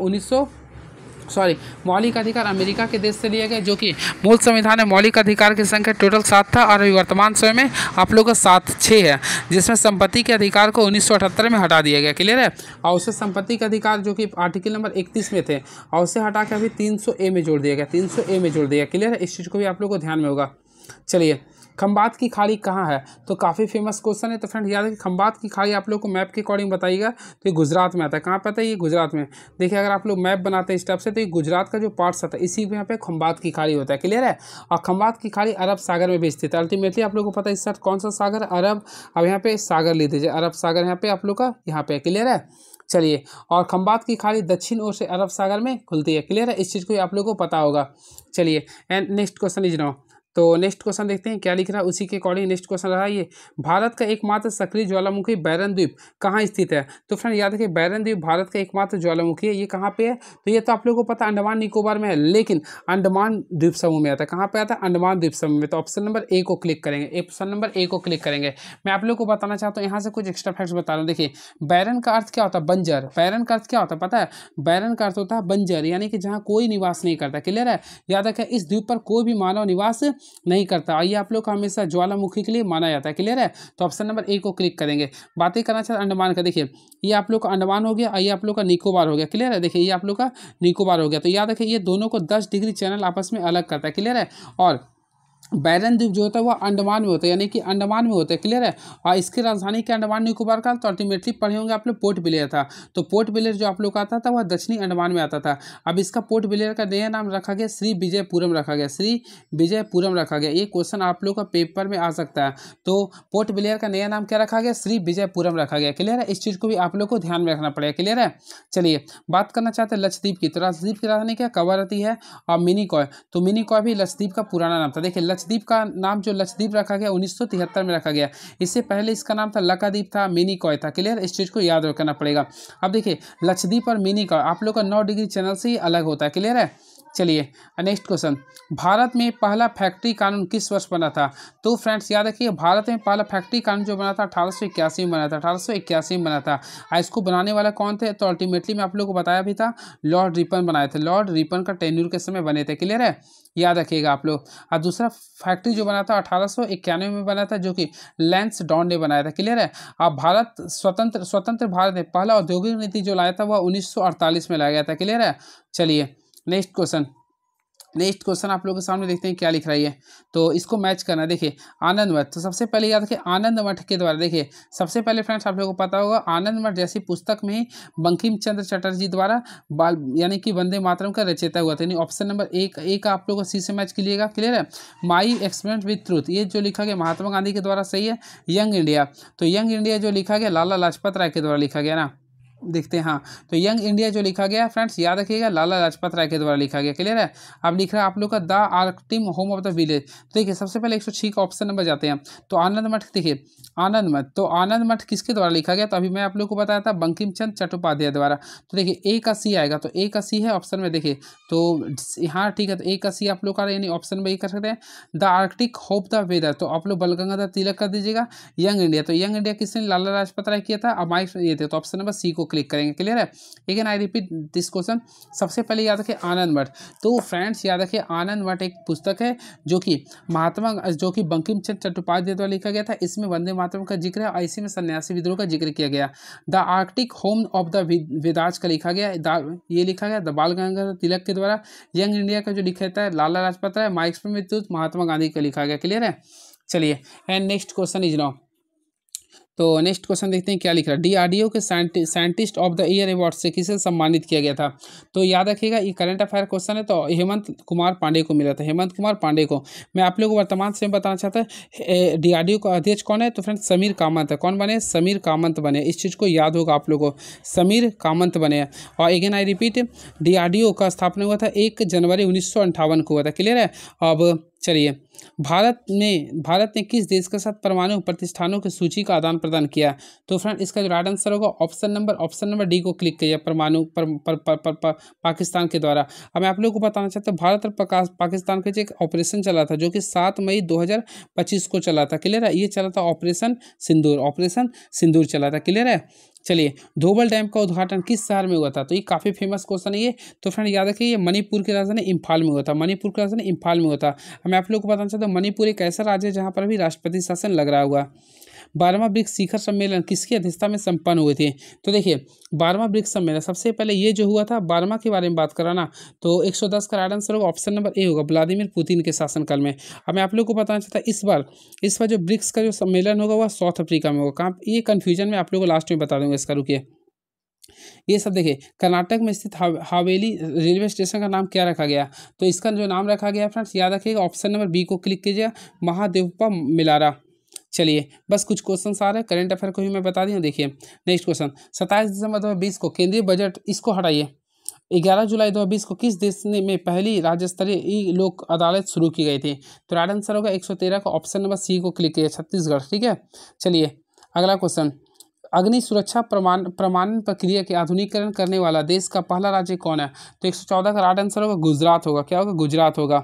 सॉरी मौलिक अधिकार अमेरिका के देश से लिए गए, जो कि मूल संविधान में मौलिक अधिकार की संख्या टोटल 7 था और वर्तमान समय में आप लोगों का 7-6 है, जिसमें संपत्ति के अधिकार को 1978 में हटा दिया गया। क्लियर है। और उसे संपत्ति के अधिकार जो कि आर्टिकल नंबर 31 में थे और उसे हटा के अभी 300A में जोड़ दिया गया, 300A में जोड़ दिया। क्लियर है। इस चीज़ को भी आप लोग को ध्यान में होगा। चलिए, खंबात की खाड़ी कहाँ है, तो काफ़ी फेमस क्वेश्चन है। तो फ्रेंड याद है कि खंबात की खाड़ी आप लोग को मैप के अकॉर्डिंग बताइएगा तो ये गुजरात में आता है। कहाँ पे आता है ये? गुजरात में। देखिए अगर आप लोग मैप बनाते हैं इस टाइप से तो ये गुजरात का जो पार्ट्स आता है इसी में यहाँ पे खंबात की खाड़ी होता है। क्लियर है। और खंबात की खाड़ी अरब सागर में भी स्थित है। अल्टीमेटली आप लोग को पता है इस साथ कौन सा सागर? अरब। अब यहाँ पे सागर ले दीजिए, अरब सागर यहाँ पे आप लोग का यहाँ पे। क्लियर है। चलिए, और खंबात की खाड़ी दक्षिण ओर से अरब सागर में खुलती है। क्लियर है। इस चीज़ को आप लोग को पता होगा। चलिए, and next question is now. तो नेक्स्ट क्वेश्चन देखते हैं क्या लिख रहा है, उसी के अकॉर्डिंग नेक्स्ट क्वेश्चन रहा ये। भारत का एकमात्र सक्रिय ज्वालामुखी बैरन द्वीप कहाँ स्थित है? तो फ्रेंड याद रखिए बैरन द्वीप भारत का एकमात्र ज्वालामुखी है। ये कहाँ पे है? तो ये तो आप लोगों को पता अंडमान निकोबार में है, लेकिन अंडमान द्वीप समूह में आता है। कहाँ पे आता है? अंडमान द्वीप समूह में। तो ऑप्शन नंबर ए को क्लिक करेंगे, ऑप्शन नंबर ए को क्लिक करेंगे। मैं आप लोग को बताना चाहता हूँ यहाँ से कुछ एक्स्ट्रा फैक्ट्स बता रहा हूँ। देखिए बैरन का अर्थ क्या होता है? बंजर। बैरन का अर्थ क्या होता है पता है? बैरन का अर्थ होता है बंजर, यानी कि जहाँ कोई निवास नहीं करता। क्लियर है। याद रखें इस द्वीप पर कोई भी मानव निवास नहीं करता। ये आप लोग का हमेशा ज्वालामुखी के लिए माना जाता है। क्लियर है। तो ऑप्शन नंबर ए को क्लिक करेंगे। बातें करना चाहते अंडमान का। देखिए ये आप लोग का अंडमान हो गया और ये आप लोग का निकोबार हो गया। क्लियर है। देखिए ये आप लोग का निकोबार हो गया। तो याद रखिए ये दोनों को 10 डिग्री चैनल आपस में अलग करता है। क्लियर है। और बैरन द्वीप जो होता है वो अंडमान में होता है, यानी कि अंडमान में होता है। क्लियर है। और इसकी राजधानी के अंडमान निकोबार का, तो अल्टीमेटली पढ़े होंगे आप लोग पोर्ट ब्लेयर था। तो पोर्ट ब्लेयर जो आप लोग का आता था वह दक्षिणी अंडमान में आता था। अब इसका पोर्ट ब्लेयर का नया नाम रखा गया श्री विजयपुरम रखा गया, श्री विजयपुरम रखा गया। ये क्वेश्चन आप लोग का पेपर में आ सकता है। तो पोर्ट ब्लेयर का नया नाम क्या रखा गया? श्री विजयपुरम रखा गया। क्लियर है। इस चीज़ को भी आप लोग को ध्यान में रखना पड़ेगा। क्लियर है। चलिए बात करना चाहते हैं लक्षद्वीप की। तो लक्षद्वीप की राजधानी क्या? कवरत्ती है। और मिनिकॉय, तो मिनिकॉय भी लक्षद्वीप का पुराना नाम था। देखिए लक्षद्वीप का नाम जो लक्षद्वीप रखा गया 1973 में रखा गया। इससे पहले इसका नाम था लकाद्वीप था, मिनिकॉय था। क्लियर। इस चीज़ को याद रखना पड़ेगा। अब देखिए लक्षद्वीप और मिनिकॉय आप लोग का 9 डिग्री चैनल से ही अलग होता है। क्लियर है। चलिए नेक्स्ट क्वेश्चन, भारत में पहला फैक्ट्री कानून किस वर्ष बना था? तो फ्रेंड्स याद रखिए भारत में पहला फैक्ट्री कानून जो बना था 1881 में बना था, 1881 में बना था। इसको बनाने वाला कौन थे? तो अल्टीमेटली मैं आप लोगों को बताया भी था, लॉर्ड रिपन बनाए थे। लॉर्ड रिपन का टेन्यूर के समय बने थे। क्लियर है। याद रखिएगा आप लोग। और दूसरा फैक्ट्री जो बना था 1891 में बना था, जो कि लैंस डॉन ने बनाया था। क्लियर है। अब भारत स्वतंत्र भारत में पहला औद्योगिक नीति जो लाया था वह 1948 में लाया गया था। क्लियर है। चलिए नेक्स्ट क्वेश्चन आप लोगों के सामने देखते हैं क्या लिख रहा है। तो इसको मैच करना। देखिए आनंद मठ, तो सबसे पहले याद रखिए आनंद मठ के द्वारा। देखिए सबसे पहले फ्रेंड्स आप लोगों को पता होगा आनंद मठ जैसी पुस्तक में ही बंकिम चंद्र चटर्जी द्वारा बाल यानी कि वंदे मातरम का रचयिता हुआ था। यानी ऑप्शन नंबर एक आप लोगों को सी से मैच कीजिएगा। क्लियर है। माई एक्सपेरिमेंट विद ट्रूथ, ये जो लिखा गया महात्मा गांधी के द्वारा सही है। यंग इंडिया, तो यंग इंडिया जो लिखा गया लाला लाजपत राय के द्वारा लिखा गया ना। देखते हैं हाँ, तो यंग इंडिया जो लिखा गया फ्रेंड्स याद रखिएगा लाला लाजपत राय के द्वारा लिखा गया। क्लियर है। अब लिख रहा है आप लोग का the arctim home of the village. तो देखिए सबसे पहले 106 का ऑप्शन नंबर जाते हैं। तो आनंद मठ, देखिए आनंद मठ, तो आनंद मठ किसके द्वारा लिखा गया? तो अभी मैं आप लोग को बताया था बंकिम चंद्र चट्टोपाध्याय द्वारा। तो देखिए ए का सी आएगा, तो ए का सी है ऑप्शन में। देखिए तो हाँ ठीक है, तो ए का सी आप लोग का यानी ऑप्शन में ये कर सकते हैं। The Arctic hope the weather, तो आप लोग बलगंगाधर तिलक कर दीजिएगा। यंग इंडिया, तो यंग इंडिया किसने? लाला लाजपत राय किया था। अब माइक ये थे, तो ऑप्शन नंबर सी को क्लिक करेंगे। क्लियर है। Again I repeat this question. सबसे पहले याद रखिए आनंद मठ, तो फ्रेंड्स याद रखिए आनंद मठ एक पुस्तक है जो कि बंकिम चंद्र चट्टोपाध्याय द्वारा लिखा गया था। इसमें वंदे मातरम का जिक्र है और इसी में सन्यासी विद्रोह का जिक्र किया गया। The Arctic home of the Vedas का लिखा गया, ये लिखा गया द बाल गंगाधर तिलक के द्वारा। यंग इंडिया का जो लिखा था Lala Lajpat Rai, my experiment with truth Mahatma Gandhi का लिखा गया। क्लियर है। चलिए and next question is now. तो नेक्स्ट क्वेश्चन देखते हैं क्या लिख रहा है। DRDO के scientist of the year award से किसे सम्मानित किया गया था? तो याद रखिएगा ये करंट अफेयर क्वेश्चन है। तो हेमंत कुमार पांडे को मिला था, हेमंत कुमार पांडे को। मैं आप लोगों को वर्तमान समय बताना चाहता है DRDO का अध्यक्ष कौन है? तो फ्रेंड्स समीर कामत है। कौन बने? समीर कामत बने। इस चीज़ को याद होगा आप लोगों को, समीर कामत बने। और अगेन आई रिपीट DRDO का स्थापना हुआ था 1 जनवरी 1958 को हुआ था। क्लियर है। अब चलिए भारत ने किस देश के साथ परमाणु प्रतिष्ठानों की सूची का आदान प्रदान किया? तो फ्रेंड इसका जो राइट आंसर होगा ऑप्शन नंबर डी को क्लिक किया, परमाणु पाकिस्तान के द्वारा। अब मैं आप लोगों को बताना चाहता हूँ भारत और पाकिस्तान के एक ऑपरेशन चला था जो कि 7 मई 2025 को चला था। क्लियर है। ये चला था ऑपरेशन सिंदूर चला था। क्लियर है। चलिए, धोबल डैम का उद्घाटन किस शहर में हुआ था? तो ये काफ़ी फेमस क्वेश्चन है ये। तो फ्रेंड याद रखिए, ये मणिपुर की राजधानी इम्फाल में हुआ था। मणिपुर की राजधानी इम्फाल में हुआ था। मैं आप लोग को बताना चाहता हूँ, मणिपुर एक ऐसा राज्य है जहाँ पर अभी राष्ट्रपति शासन लग रहा होगा। 12वां ब्रिक्स शिखर सम्मेलन किसकी अध्यक्षता में संपन्न हुए थे? तो देखिए, 12वां ब्रिक्स सम्मेलन सबसे पहले ये जो हुआ था, 12वां के बारे में बात करा ना, तो 110 का राइट आंसर होगा ऑप्शन नंबर ए होगा, व्लादिमीर पुतिन के शासनकाल में। अब मैं आप लोग को बताना चाहता इस बार जो ब्रिक्स का जो सम्मेलन होगा वह साउथ अफ्रीका में होगा। कहाँ? ये कन्फ्यूजन में आप लोग को लास्ट में बता दूंगा इसका, रुकिए। ये सब देखिए, कर्नाटक में स्थित हवेली रेलवे स्टेशन का नाम क्या रखा गया? तो इसका जो नाम रखा गया फ्रेंड्स, याद रखिएगा, ऑप्शन नंबर बी को क्लिक कीजिए, महादेवप्पा मिलारा। चलिए, बस कुछ क्वेश्चन आ रहे हैं करंट अफेयर को ही मैं बता दूँ। देखिए, नेक्स्ट क्वेश्चन, 27 दिसंबर 2020 को केंद्रीय बजट, इसको हटाइए, 11 जुलाई 2020 को किस देश में पहली राज्य स्तरीय ई लोक अदालत शुरू की गई थी? तो राइट आंसर होगा 113 का ऑप्शन नंबर सी को क्लिक किया, छत्तीसगढ़। ठीक है, चलिए अगला क्वेश्चन, अग्नि सुरक्षा प्रमाणन प्रक्रिया के आधुनिकीकरण करने वाला देश का पहला राज्य कौन है? तो 114 का राइट आंसर होगा गुजरात होगा। क्या होगा? गुजरात होगा।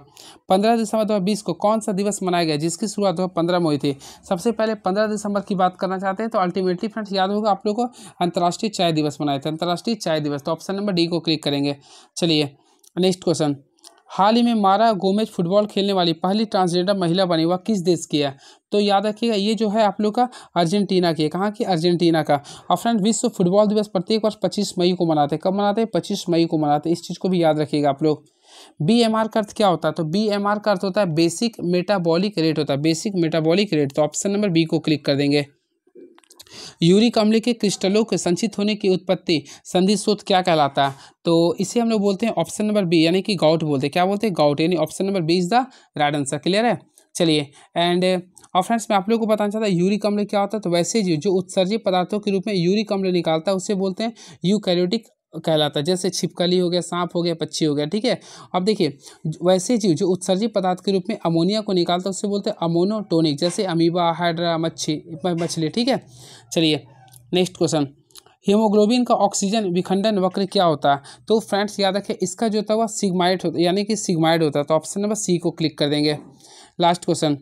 15 दिसंबर 2020 को कौन सा दिवस मनाया गया जिसकी शुरुआत 2015 में हुई थी? सबसे पहले 15 दिसंबर की बात करना चाहते हैं तो अल्टीमेटली फ्रेंड्स याद होगा आप लोग को, अंतर्राष्ट्रीय चाय दिवस मनाए थे, अंतर्राष्ट्रीय चाय दिवस। तो ऑप्शन नंबर डी को क्लिक करेंगे। चलिए नेक्स्ट क्वेश्चन, हाल ही में मारा गोमेज फुटबॉल खेलने वाली पहली ट्रांसजेंडर महिला बनी, वह किस देश की है? तो याद रखिएगा, ये जो है आप लोग का अर्जेंटीना की है। कहाँ की? अर्जेंटीना का। और फ्रेंड, विश्व फुटबॉल दिवस प्रत्येक वर्ष 25 मई को मनाते हैं। कब मनाते हैं? 25 मई को मनाते हैं। इस चीज़ को भी याद रखिएगा आप लोग। BMR का अर्थ क्या होता है? तो BMR का अर्थ होता है बेसिक मेटाबॉलिक रेट होता है, बेसिक मेटाबॉलिक रेट। तो ऑप्शन नंबर बी को क्लिक कर देंगे। यूरिक अम्ल के क्रिस्टलों के संचित होने की उत्पत्ति संधि शोथ क्या कहलाता है? तो इसे हम लोग बोलते हैं ऑप्शन नंबर बी, यानी कि गाउट बोलते हैं। क्या बोलते हैं? गाउट, यानी option number B is the right answer. Clear है? चलिए, एंड और फ्रेंड्स मैं आप लोगों को बताना चाहता हूँ यूरिक अम्ल क्या होता है। तो वैसे जो उत्सर्जित पदार्थों के रूप में यूरिक अम्ल निकालता है उसे बोलते हैं यूकैरियोटिक कहलाता है। जैसे छिपकली हो गया, सांप हो गया, पक्षी हो गया। ठीक है, अब देखिए, वैसे जीव जो उत्सर्जित पदार्थ के रूप में अमोनिया को निकालता है उसे बोलते हैं अमोनोटोनिक, जैसे अमीबा, हाइड्रा, मछली। ठीक है, चलिए नेक्स्ट क्वेश्चन, हीमोग्लोबिन का ऑक्सीजन विखंडन वक्र क्या होता है? तो फ्रेंड्स याद रखें, इसका जो होता है वह सिग्माइड होता है, यानी कि सिग्माइड होता है। तो ऑप्शन नंबर सी को क्लिक कर देंगे। लास्ट क्वेश्चन,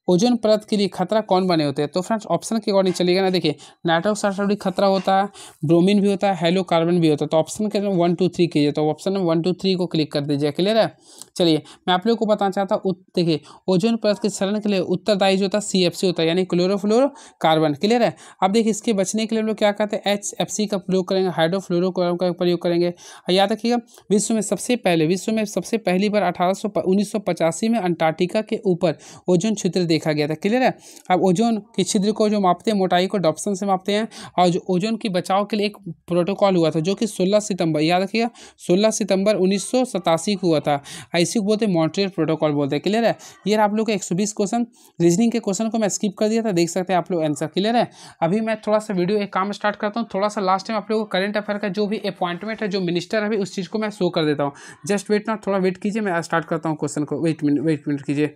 ओजोन परत के लिए खतरा कौन बने होते हैं? तो फ्रेंड्स ऑप्शन के अकॉर्डिंग चलिएगा ना। देखिए, नाइट्रोक्स ऑक्साइड भी खतरा होता है, ब्रोमीन भी होता है, हेलोकार्बन भी होता है। तो ऑप्शन के 1 2 3 कीजिए। तो ऑप्शन नंबर 1 2 3 को क्लिक कर दीजिए। क्लियर है? चलिए, मैं आप लोग को बताना चाहता हूँ, देखिए, ओजोन परत के क्षरण के लिए उत्तरदायी जो होता है CFC होता है, यानी क्लोरोफ्लोरोकार्बन। क्लियर है? अब देखिए, इसके बचने के लिए हम लोग क्या कहते हैं, HFC का प्रयोग करेंगे, हाइड्रोफ्लोरोकार्बन का प्रयोग करेंगे। याद रखिएगा, विश्व में सबसे पहली बार 1985 में अंटार्कटिका के ऊपर ओजोन छिद्र देखा गया था। क्लियर है? अब ओजोन के छिद्र को जो मापते हैं, मोटाई को डॉप्सन से मापते हैं। और जो ओजोन की बचाव के लिए एक प्रोटोकॉल हुआ था जो कि 16 सितंबर, याद रखिएगा, 16 सितंबर 1987 को हुआ था। इसी को बोलते हैं मॉन्ट्रियल प्रोटोकॉल बोलते हैं। क्लियर है? ये आप लोग का 120 क्वेश्चन, रीजनिंग के क्वेश्चन को मैं स्किप कर दिया था, देख सकते हैं आप लोग आंसर। क्लियर है? अभी मैं थोड़ा सा वीडियो एक काम स्टार्ट करता हूँ, थोड़ा सा लास्ट टाइम आप लोगों को करंट अफेयर का जो भी अपॉइंटमेंट है, जो मिनिस्टर है, अभी उस चीज़ को मैं शो कर देता हूँ। जस्ट वेट ना, थोड़ा वेट कीजिए, मैं स्टार्ट करता हूँ क्वेश्चन को। वेट मिनट कीजिए।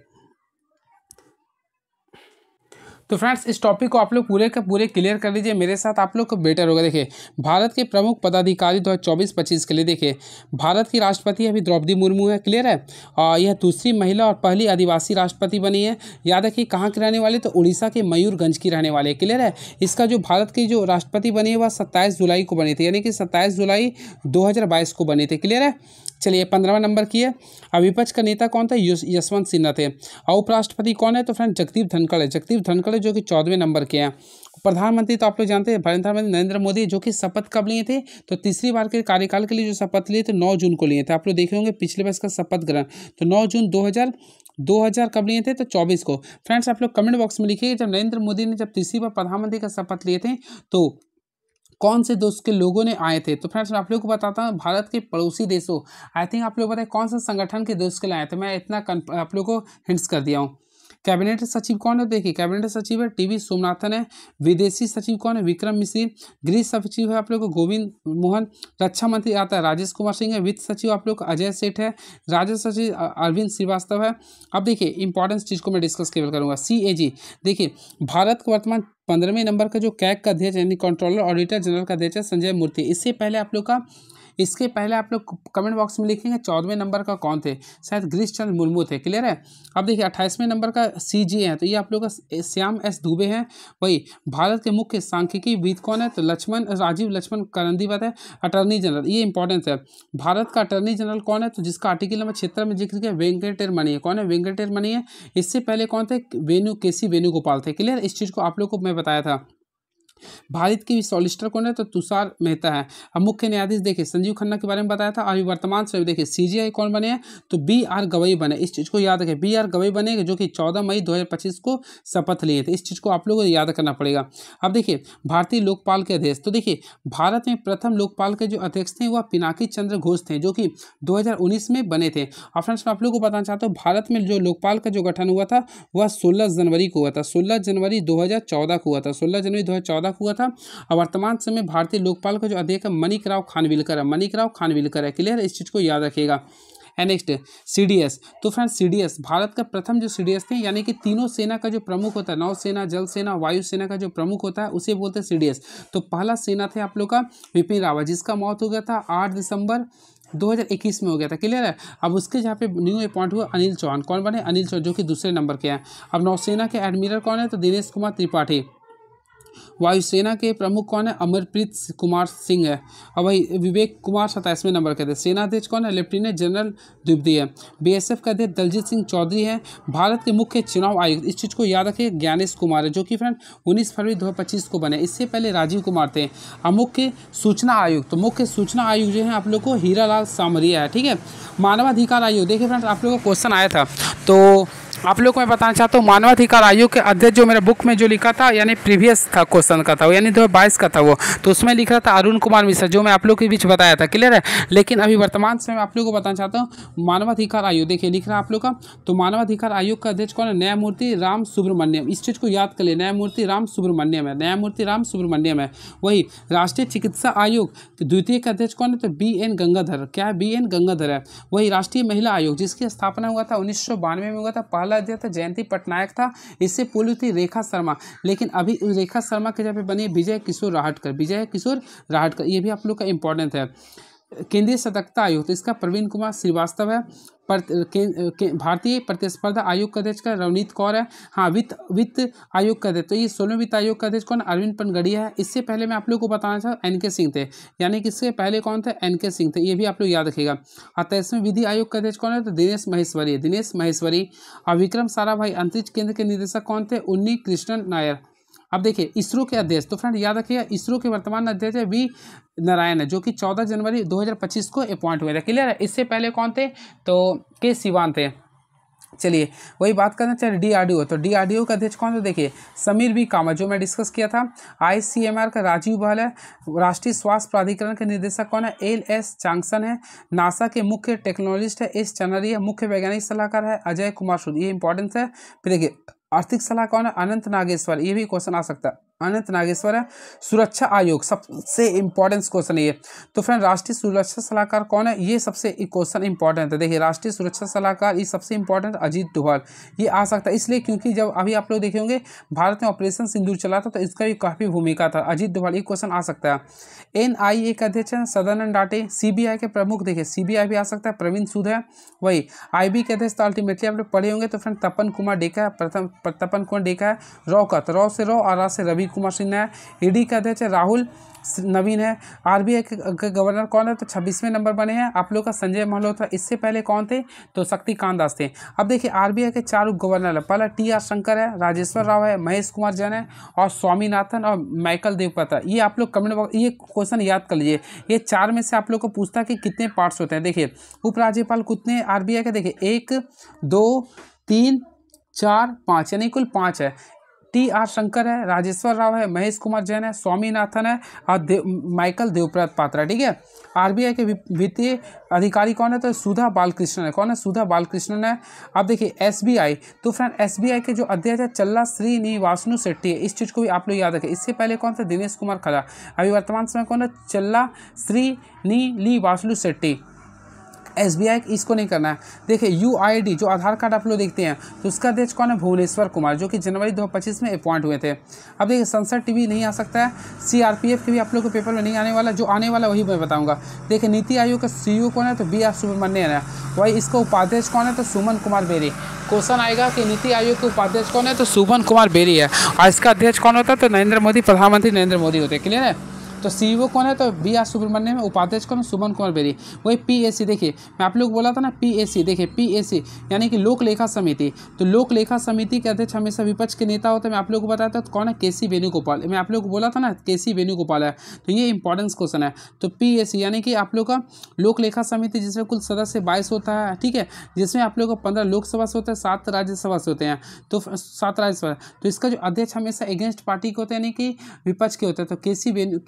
तो फ्रेंड्स, इस टॉपिक को आप लोग पूरे का पूरे क्लियर कर लीजिए, मेरे साथ आप लोग को बेटर होगा। देखिए, भारत के प्रमुख पदाधिकारी 2024-25 के लिए, देखिए, भारत की राष्ट्रपति अभी द्रौपदी मुर्मू है। क्लियर है? और यह दूसरी महिला और पहली आदिवासी राष्ट्रपति बनी है। याद रखिए, कहाँ के रहने वाले? तो उड़ीसा के मयूरगंज की रहने वाले। क्लियर है? इसका जो भारत की जो राष्ट्रपति बनी है वह 27 जुलाई को बनी थी, यानी कि 27 जुलाई 2022 को बनी थी। क्लियर है? चलिए, 15वां नंबर की है। विपक्ष का नेता कौन था? यशवंत सिन्हा थे। और उपराष्ट्रपति कौन है? तो फ्रेंड जगदीप धनखड़ है। जगदीप धनखड़ जो कि 14वें नंबर के हैं। प्रधानमंत्री तो आप लोग जानते हैं, प्रधानमंत्री नरेंद्र मोदी, जो कि शपथ कब लिए थे? तो तीसरी बार के कार्यकाल के लिए जो शपथ लिए थे 9 जून को लिए थे। आप लोग देखे होंगे पिछले वर्ष का शपथ ग्रहण, तो 9 जून 2000 कब लिए थे? तो 24 को। फ्रेंड्स आप लोग कमेंट बॉक्स में लिखिए, जब नरेंद्र मोदी ने जब तीसरी बार प्रधानमंत्री का शपथ लिए थे तो कौन से देश के लोगों ने आए थे? तो फ्रेंड्स मैं आप लोग को बताता हूँ, भारत के पड़ोसी देशों, आई थिंक आप लोग बताएं कौन सा संगठन के देश के लिए आए थे। मैं इतना आप लोग को हिंट्स कर दिया हूँ। कैबिनेट सचिव कौन है? देखिए, कैबिनेट सचिव है टीवी सोमनाथन है। विदेशी सचिव कौन है? विक्रम मिश्री। गृह सचिव है आप लोग को गोविंद मोहन। रक्षा मंत्री आता है राजेश कुमार सिंह है। वित्त सचिव आप लोग को अजय सेठ है। राजस्व सचिव अरविंद श्रीवास्तव है। अब देखिए, इंपॉर्टेंट चीज़ को मैं डिस्कस केवल करूँगा। CAG, देखिए, भारत का वर्तमान 15वें नंबर का जो कैग का अध्यक्ष, यानी कंट्रोलर ऑडिटर जनरल का अध्यक्ष है संजय मूर्ति। इससे पहले आप लोग का इसके पहले आप लोग कमेंट बॉक्स में लिखेंगे 14वें नंबर का कौन थे, शायद गिरीश चंद्र मुर्मू थे। क्लियर है। अब देखिए 28वें नंबर का CGA है, तो ये आप लोग का श्याम S दुबे हैं। वही भारत के मुख्य सांख्यिकी विद कौन है, तो राजीव लक्ष्मण करंदीवत है। अटर्नी जनरल, ये इंपॉर्टेंट है, भारत का अटर्नी जनरल कौन है, तो जिसका आर्टिकल नंबर 76 में जिक्र किया वेंकटेरमणि है। कौन है, वेंकटेरमणि है। इससे पहले कौन थे, KC वेणुगोपाल थे। क्लियर, इस चीज़ को आप लोग को मैं बताया था। भारत की सॉलिसिटर कौन है, तो तुषार मेहता है। अब मुख्य न्यायाधीश देखिए संजीव खन्ना के बारे में बताया था। अभी वर्तमान समय देखिए CGI कौन बने हैं, तो BR गवई बने। इस चीज़ को याद रखें, BR गवई बने जो कि 14 मई 2025 को शपथ लिए थे। इस चीज़ को आप लोगों को याद करना पड़ेगा। अब देखिए भारतीय लोकपाल के अध्यक्ष, तो देखिए भारत में प्रथम लोकपाल के जो अध्यक्ष थे वह पिनाकी चंद्र घोष थे, जो कि 2019 में बने थे। और फ्रेंड्स मैं आप लोगों को बताना चाहता हूँ भारत में जो लोकपाल का जो गठन हुआ था वह 16 जनवरी को हुआ था। 16 जनवरी 2014 को हुआ था। 16 जनवरी 2014 को हुआ था। और वर्तमान समय भारतीय लोकपाल का जो अध्यक्ष है मणिकराव खानविलकर है। मणिकराव खानविलकर है। क्लियर, इस चीज़ को याद रखिएगा। नेक्स्ट CDS, तो फ्रेंड्स CDS भारत का प्रथम जो CDS थे, यानी कि तीनों सेना का जो प्रमुख होता है, नौसेना, जल सेना, वायुसेना का जो प्रमुख होता है उसे बोलते हैं CDS। तो पहला सेना थे आप लोग का विपिन रावत, जिसका मौत हो गया था 8 दिसंबर 2021 में हो गया था। क्लियर है। अब उसके जहाँ पे न्यू अपॉइंट हुआ अनिल चौहान। कौन बने, अनिल चौहान, जो कि दूसरे नंबर के हैं। अब नौसेना के एडमिरल कौन है, तो दिनेश कुमार त्रिपाठी। वायुसेना के प्रमुख कौन है, अमरप्रीत कुमार सिंह है। और वही विवेक कुमार 27वें नंबर के थे। सेनाध्यक्ष कौन है, लेफ्टिनेंट जनरल द्विवेदी है। BSF का अध्यक्ष दलजीत सिंह चौधरी है। भारत के मुख्य चुनाव आयुक्त, इस चीज़ को याद रखिए, ज्ञानेश कुमार है, जो कि फ्रेंड 19 फरवरी 2025 को बने। इससे पहले राजीव कुमार थे। और मुख्य सूचना आयुक्त, तो मुख्य सूचना आयुक्त जो है आप लोग को हीरालाल सामरिया है। ठीक है। मानवाधिकार आयोग, देखिए फ्रेंड्स आप लोगों को क्वेश्चन आया था, तो आप लोग को मैं बताना चाहता हूँ मानवाधिकार आयोग के अध्यक्ष जो मेरा बुक में जो लिखा था, यानी प्रीवियस था क्वेश्चन का था वो, यानी 2022 का था वो, तो उसमें लिख रहा था अरुण कुमार मिश्रा, जो मैं आप लोग के बीच बताया था। क्लियर है। लेकिन अभी वर्तमान समय में आप लोग को बताना चाहता हूँ मानवाधिकार आयोग, देखिए लिख रहा है आप लोग का, तो मानवाधिकार आयोग का अध्यक्ष कौन है, न्यायमूर्ति राम सुब्रमण्यम। इस चीज़ को याद कर लिए, न्यायमूर्ति राम सुब्रमण्यम है। न्यायमूर्ति राम सुब्रमण्यम है। वही राष्ट्रीय चिकित्सा आयोग द्वितीय का अध्यक्ष कौन है, तो BN गंगाधर। क्या है, BN गंगाधर है। वही राष्ट्रीय महिला आयोग, जिसकी स्थापना हुआ था 1992 में हुआ था। पहला अध्यक्ष था जयंती पटनायक था। इससे पूर्व थी रेखा शर्मा, लेकिन अभी रेखा शर्मा के जगह पे बनी विजय किशोर राहटकर। विजय किशोर राहटकर, ये भी आप लोग का इंपॉर्टेंट है। केंद्रीय सतर्कता आयोग, तो इसका प्रवीण कुमार श्रीवास्तव है। भारतीय प्रतिस्पर्धा आयोग का अध्यक्ष का रवनीत कौर है। हाँ, वित्त आयोग का अध्यक्ष, तो ये 16वें वित्त आयोग का अध्यक्ष कौन, अरविंद पनगड़िया है। इससे पहले मैं आप लोग को बताना चाहता NK सिंह थे, यानी कि इससे पहले कौन थे, NK सिंह थे। ये भी आप लोग याद रखिएगा। 28वें विधि आयोग का अध्यक्ष कौन है, तो दिनेश महेश्वरी है। दिनेश महेश्वरी। और विक्रम साराभाई अंतरिक्ष केंद्र के निदेशक कौन थे, उन्नी कृष्णन नायर। अब देखिए इसरो के अध्यक्ष, तो फ्रेंड याद रखिएगा इसरो के वर्तमान अध्यक्ष है V नारायण है, जो कि 14 जनवरी 2025 को अपॉइंट हुए थे। क्लियर है। इससे पहले कौन थे, तो K सिवान थे। चलिए वही बात करना चाहिए DRDO, तो DRDO का अध्यक्ष कौन था, देखिए समीर V कामत, जो मैं डिस्कस किया था। ICMR का राजीव बहल है। राष्ट्रीय स्वास्थ्य प्राधिकरण के निदेशक कौन है, LS चांगसन है। नासा के मुख्य टेक्नोलॉजिस्ट है S चनरी है। मुख्य वैज्ञानिक सलाहकार है अजय कुमार सूद, ये इंपॉर्टेंस है। फिर देखिए आर्थिक सलाह कौन है, अनंत नागेश्वर, ये भी क्वेश्चन आ सकता है, अनंत नागेश्वर है। सुरक्षा आयोग सबसे इंपॉर्टेंट क्वेश्चन है ये। तो फ्रेंड राष्ट्रीय सुरक्षा सलाहकार कौन है, ये सबसे क्वेश्चन इंपॉर्टेंट है। देखिए राष्ट्रीय सुरक्षा सलाहकार ये सबसे इंपॉर्टेंट अजीत डोभाल, ये आ सकता है इसलिए क्योंकि जब अभी आप लोग देखे होंगे भारत में ऑपरेशन सिंदूर चला था, तो इसका भी काफ़ी भूमिका था। अजीत डोभाल, ये क्वेश्चन आ सकता है। NIA के अध्यक्ष है सदानंद डाटे। CBI के प्रमुख देखिए CBI भी आ सकता है, प्रवीण सूद है। वही IB के अध्यक्ष तो अल्टीमेटली आप लोग पढ़े होंगे, तो फ्रेंड तपन कुमार डेका है। तपन कुमार डेका है। रॉ का तो रॉ से रॉ और रा से रवि कुमार सिन्हा है। ED का अध्यक्ष है राहुल नवीन है। RBI के गवर्नर कौन है, तो 26वें नंबर बने हैं आप लोग का संजय मल्होत्रा। इससे पहले कौन थे, तो शक्तिकांत दास थे। अब देखिए RBI के 4 गवर्नर है। पहला TR शंकर है, राजेश्वर राव है, महेश कुमार जैन है और स्वामीनाथन और माइकल देवपात्रा। ये आप लोग कमेंट बॉक्स ये क्वेश्चन याद कर लीजिए। ये 4 में से आप लोग को पूछता है कि कितने पार्ट्स होते हैं। देखिए उपराज्यपाल कितने RBI के, देखिए 1 2 3 4 5, यानी कुल 5 है। TR शंकर है, राजेश्वर राव है, महेश कुमार जैन है, स्वामीनाथन है और माइकल देवव्रत पात्रा। ठीक है। RBI के वित्तीय अधिकारी कौन है, तो सुधा बालकृष्णन है। कौन है, सुधा बालकृष्णन है। अब देखिए SBI, तो फ्रेंड SBI के जो अध्यक्ष है चल्ला श्रीनिवासनु शेट्टी है। इस चीज़ को भी आप लोग याद रखें। इससे पहले कौन थे, दिनेश कुमार खला। अभी वर्तमान समय कौन है, चल्ला श्रीनिवासनु शेट्टी। SBI इसको नहीं करना है। देखिए UID जो आधार कार्ड आप लोग देखते हैं तो उसका अध्यक्ष कौन है, भुवनेश्वर कुमार, जो कि जनवरी 2025 में अपॉइंट हुए थे। अब देखिए संसद टीवी नहीं आ सकता है, CRPF के भी आप लोग को पेपर में नहीं आने वाला, जो आने वाला वही मैं बताऊंगा। देखिए नीति आयोग का CEO कौन है, तो BR सुब्रमण्यन है। वही इसका उपाध्यक्ष कौन है, तो सुमन कुमार बेरी। क्वेश्चन आएगा कि नीति आयोग के उपाध्यक्ष कौन है, तो सुमन कुमार बेरी है, और इसका अध्यक्ष कौन होता है, तो नरेंद्र मोदी, प्रधानमंत्री नरेंद्र मोदी होते हैं। क्लियर है। तो CEO कौन है, तो BR सुब्रमण्यम में, उपाध्यक्ष कौन है, सुमन कुमार बेरी। वही PAC, देखिए मैं आप लोग बोला था ना PAC, देखिए PAC यानी कि लोक लेखा समिति। तो लोक लेखा समिति के अध्यक्ष हमेशा विपक्ष के नेता होते हैं। मैं आप लोग को बताया था तो कौन है, KC वेणुगोपाल। मैं आप लोग को बोला था ना KC वेणुगोपाल है। तो ये इंपॉर्टेंस क्वेश्चन है। तो PAC यानी कि आप लोग का लोक लेखा समिति, जिसमें कुल सदस्य 22 होता है, ठीक है, जिसमें आप लोग को 15 लोकसभा से होते हैं, 7 राज्यसभा से होते हैं, तो 7 राज्यसभा। तो इसका जो अध्यक्ष हमेशा अगेंस्ट पार्टी के होते हैं, यानी कि विपक्ष के होते हैं, तो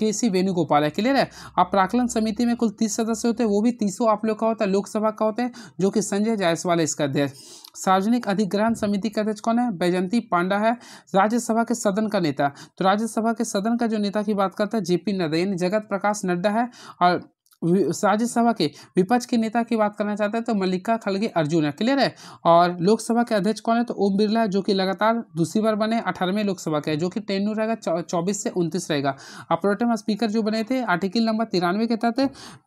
KC वेणुगोपाल है। क्लियर है। अब प्राक्कलन समिति में कुल 30 सदस्य होते हैं, वो भी 30 आप लोग का होता है, लोकसभा का होता है, जो कि संजय जायसवाल है इसका अध्यक्ष। सार्वजनिक अधिग्रहण समिति का अध्यक्ष कौन है, बैजंती पांडा है। राज्यसभा के सदन का नेता, तो राज्यसभा के सदन का जो नेता की बात करता है JP नड्डा, यानी जगत प्रकाश नड्डा है। और राज्यसभा के विपक्ष के नेता की बात करना चाहते हैं तो मल्लिका खड़गे अर्जुन है। क्लियर है। और लोकसभा के अध्यक्ष कौन है, तो ओम बिरला है, जो कि लगातार दूसरी बार बने, 18वें लोकसभा के, जो कि टेन्यूर रहेगा 24 से 29 रहेगा। प्रोटेम स्पीकर जो बने थे आर्टिकल नंबर 93 के तहत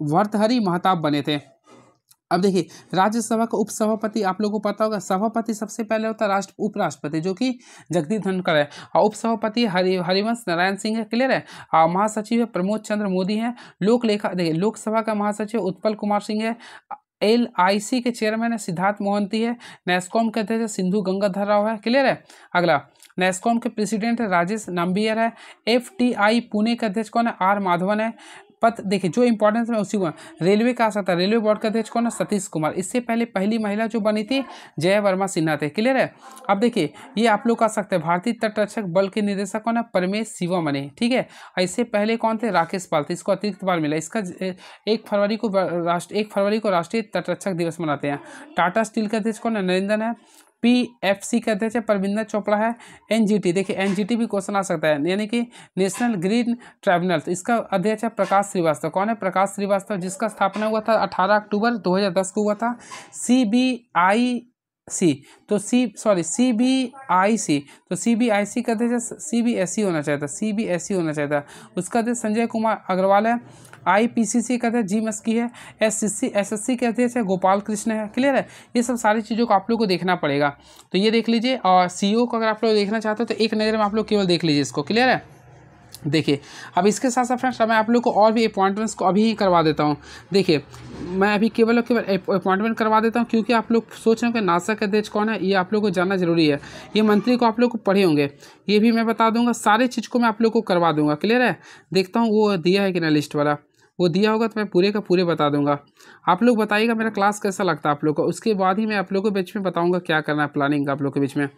भर्तहरि महताब बने थे। अब देखिए राज्यसभा का उपसभापति आप लोगों को पता होगा, सभापति सबसे पहले होता है उपराष्ट्रपति, जो कि जगदीप धनखड़ है, और उपसभापति हरिवंश नारायण सिंह है। क्लियर है। महासचिव है प्रमोद चंद्र मोदी है। देखिए लोकसभा का महासचिव उत्पल कुमार सिंह है। LIC के चेयरमैन है सिद्धार्थ मोहंती है। नेस्कॉम के अध्यक्ष सिंधु गंगाधर राव है। क्लियर है। अगला नेस्कॉम के प्रेसिडेंट है राजेश नाम्बियर है। FTI पुणे के अध्यक्ष कौन है, R माधवन है। देखिए जो इंपॉर्टेंस में उसी को रेलवे का आ सकता है, रेलवे बोर्ड का अध्यक्ष कौन है, सतीश कुमार। इससे पहले पहली महिला जो बनी थी जया वर्मा सिन्हा थे। क्लियर है। अब देखिए ये आप लोग आ सकते हैं, भारतीय तटरक्षक बल के निदेशक कौन है, परमेश शिवम बने। ठीक है। इससे पहले कौन थे, राकेश पाल थे। इसको अतिरिक्त बार मिला। इसका 1 फरवरी को राष्ट्रीय तटरक्षक दिवस मनाते हैं। टाटा स्टील का अध्यक्ष कौन है, नरेंद्रन है। PFC के अध्यक्ष परविंदर चोपड़ा है। NGT, देखिए NGT भी क्वेश्चन आ सकता है, यानी कि नेशनल ग्रीन ट्राइब्यूनल, तो इसका अध्यक्ष है प्रकाश श्रीवास्तव। कौन है, प्रकाश श्रीवास्तव, जिसका स्थापना हुआ था 18 अक्टूबर 2010 को हुआ था। CBIC तो CBIC का अध्यक्ष CBSE होना चाहिए था, CBSE होना चाहिए था। उसका अध्यक्ष संजय कुमार अग्रवाल है। IPCC का अध्यक्ष G मस्की है। SSC के अध्यक्ष है गोपाल कृष्ण है। क्लियर है। ये सब सारी चीज़ों को आप लोग को देखना पड़ेगा, तो ये देख लीजिए। और CEO को अगर आप लोग देखना चाहते हो तो एक नज़र में आप लोग केवल देख लीजिए इसको। क्लियर है। देखिए अब इसके साथ साथ फ्रेंड्स मैं आप लोग को और भी अपॉइंटमेंट्स को अभी ही करवा देता हूँ। देखिए मैं अभी केवल अपॉइंटमेंट करवा देता हूँ, क्योंकि आप लोग सोच रहे हो कि नासा के अध्यक्ष कौन है, ये आप लोग को जानना जरूरी है। ये मंत्री को आप लोग को पढ़े होंगे, ये भी मैं बता दूंगा। सारी चीज़ को मैं आप लोग को करवा दूंगा। क्लियर है। देखता हूँ वो दिया है कि ना लिस्ट वाला, वो दिया होगा तो मैं पूरे का पूरे बता दूंगा। आप लोग बताइएगा मेरा क्लास कैसा लगता है आप लोग को, उसके बाद ही मैं आप लोगों के बीच में बताऊँगा क्या करना है, प्लानिंग आप लोग के बीच में।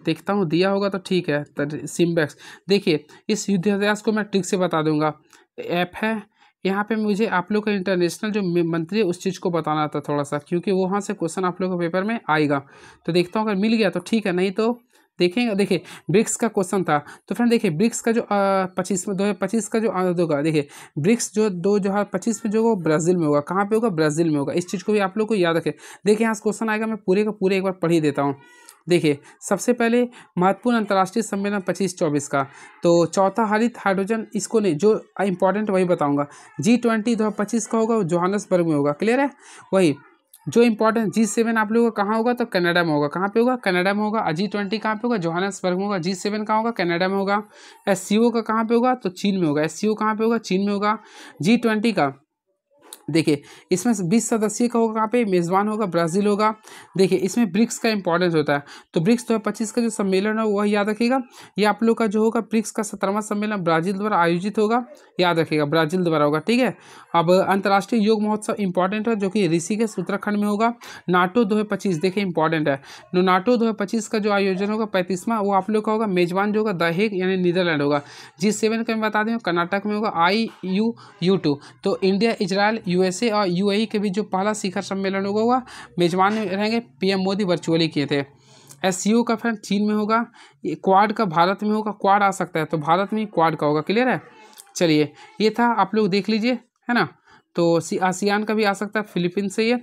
देखता हूँ दिया होगा तो ठीक है। सिम्बैक्स, देखिए इस युद्ध अभ्यास को मैं ट्रिक से बता दूंगा। ऐप है यहाँ पे, मुझे आप लोग का इंटरनेशनल जो मंत्री है उस चीज़ को बताना था थोड़ा सा, क्योंकि वहाँ से क्वेश्चन आप लोग के पेपर में आएगा। तो देखता हूँ अगर मिल गया तो ठीक है, नहीं तो देखेंगे। देखिए ब्रिक्स का क्वेश्चन था, तो फ्रेंड देखिए ब्रिक्स का जो 2025 का जो होगा, देखिए ब्रिक्स जो 2025 में जो होगा ब्राज़ील में होगा। कहाँ पे होगा, ब्राज़ील में होगा। इस चीज़ को भी आप लोग को याद रखें। देखिए यहाँ से क्वेश्चन आएगा, मैं पूरे का पूरे एक बार पढ़ ही देता हूँ। देखिए सबसे पहले महत्वपूर्ण अंतर्राष्ट्रीय सम्मेलन 25-24 का, तो चौथा हरित हाइड्रोजन, इसको नहीं, जो इंपॉर्टेंट वही बताऊंगा। G20 2025 का होगा, जोहान्सबर्ग में होगा। क्लियर है। वही जो इंपॉर्टेंट G7 आप लोगों का कहाँ होगा, तो कनाडा में होगा। कहाँ पे होगा, कनाडा में होगा। G20 कहाँ पे होगा, जोहान्सबर्ग में होगा। G7 कहाँ होगा, कनाडा में होगा। SCO का कहाँ पे होगा, तो चीन में होगा। SCO कहाँ पे होगा, चीन में होगा। G20 का देखिए इसमें 20 सदस्यीय का होगा, कहाँ पे मेज़बान होगा, ब्राज़ील होगा। देखिए इसमें ब्रिक्स का इंपॉर्टेंस होता है, तो ब्रिक्स 2025 का जो सम्मेलन है वह याद रखिएगा। ये आप लोग का जो होगा ब्रिक्स का 17वां सम्मेलन ब्राज़ील द्वारा आयोजित होगा, याद रखिएगा ब्राज़ील द्वारा होगा। ठीक है। अब अंतर्राष्ट्रीय योग महोत्सव इंपॉर्टेंट है, जो कि ऋषिकेश उत्तराखंड में होगा। नाटो 2025 देखिए इंपॉर्टेंट है। नाटो 2025 का जो आयोजन होगा 35वां, वो आप लोग का होगा। मेजबान जो होगा द हेग यानी नीदरलैंड होगा। G7 का मैं बता दें कर्नाटक में होगा। IUU2 तो इंडिया, इजराइल, USA और UAE के बीच जो पहला शिखर सम्मेलन होगा मेजबान में रहेंगे PM मोदी वर्चुअली किए थे। SCO का फ्रेंड चीन में होगा। क्वाड का भारत में होगा, क्वाड आ सकता है तो भारत में क्वाड का होगा। क्लियर है। चलिए ये था, आप लोग देख लीजिए, है ना। तो आसियान का भी आ सकता है, फिलीपींस से ये।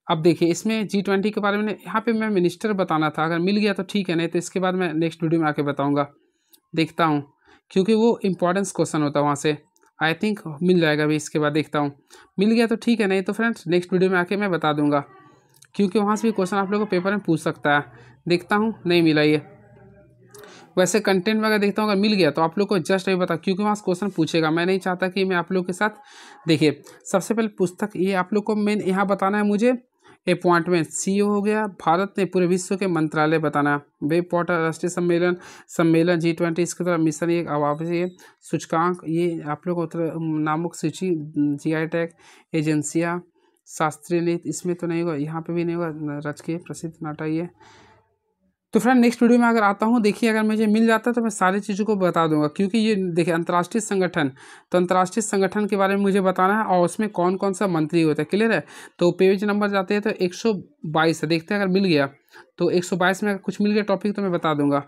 अब देखिए इसमें G20 के बारे में यहाँ पे मैं मिनिस्टर बताना था, अगर मिल गया तो ठीक है, नहीं तो इसके बाद मैं नेक्स्ट वीडियो में आके बताऊँगा, देखता हूँ, क्योंकि वो इम्पोर्टेंस क्वेश्चन होता है वहाँ से। आई थिंक मिल जाएगा अभी, इसके बाद देखता हूँ, मिल गया तो ठीक है, नहीं तो फ्रेंड्स नेक्स्ट वीडियो में आके मैं बता दूंगा, क्योंकि वहाँ से भी क्वेश्चन आप लोगों को पेपर में पूछ सकता है। देखता हूँ, नहीं मिला ये। वैसे कंटेंट में अगर देखता हूँ, अगर मिल गया तो आप लोग को जस्ट अभी बता, क्योंकि वहाँ क्वेश्चन पूछेगा, मैं नहीं चाहता कि मैं आप लोग के साथ। देखिए सबसे पहले पुस्तक ये आप लोग को मेन यहाँ बताना है मुझे, अपॉइंटमेंट CEO हो गया, भारत ने पूरे विश्व के मंत्रालय बताना है, वेब पोर्टल, राष्ट्रीय सम्मेलन G20, इसके तरह मिशन, एक आवासीय सूचकांक, ये आप लोग को नामक सूची, GI टैग, एजेंसियाँ, शास्त्रीय नीति, इसमें तो नहीं होगा, यहाँ पे भी नहीं होगा, राजकीय प्रसिद्ध नाटक ये। तो फ्रेंड नेक्स्ट वीडियो में अगर आता हूँ, देखिए अगर मुझे मिल जाता है तो मैं सारी चीज़ों को बता दूंगा, क्योंकि ये देखिए अंतर्राष्ट्रीय संगठन, तो अंतर्राष्ट्रीय संगठन के बारे में मुझे बताना है और उसमें कौन कौन सा मंत्री होता है, क्लियर है। तो पेज नंबर जाते हैं तो 122 है, देखते हैं अगर मिल गया तो 122 में अगर कुछ मिल गया टॉपिक तो मैं बता दूंगा।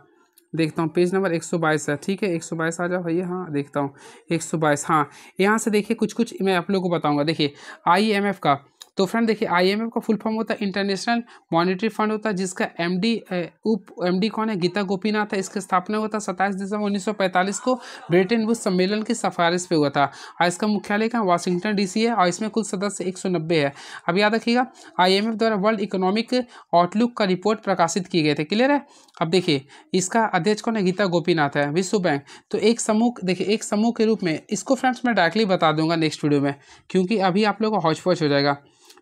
देखता हूँ पेज नंबर 122 है, ठीक है 122 आ जाओ भैया, हाँ देखता हूँ 122, हाँ यहाँ से देखिए कुछ मैं आप लोगों को बताऊँगा। देखिए IMF का, तो फ्रेंड देखिए IMF का फुल फॉर्म होता है इंटरनेशनल मॉनेटरी फंड होता है, जिसका MD कौन है, गीता गोपीनाथ है। इसकी स्थापना हुआ था 27 दिसंबर 1945 को ब्रिटेन वुड्स सम्मेलन की सिफारिश पे हुआ था, और इसका मुख्यालय कहाँ, वाशिंगटन DC है, और इसमें कुल सदस्य 190 है। अब याद रखिएगा IMF द्वारा वर्ल्ड इकोनॉमिक आउटलुक का रिपोर्ट प्रकाशित किए गए थे, क्लियर है। अब देखिए इसका अध्यक्ष कौन है, गीता गोपीनाथ है। विश्व बैंक तो एक समूह, देखिए एक समूह के रूप में, इसको फ्रेंड्स मैं डायरेक्टली बता दूंगा नेक्स्ट वीडियो में, क्योंकि अभी आप लोगों को हौच पौच हो जाएगा।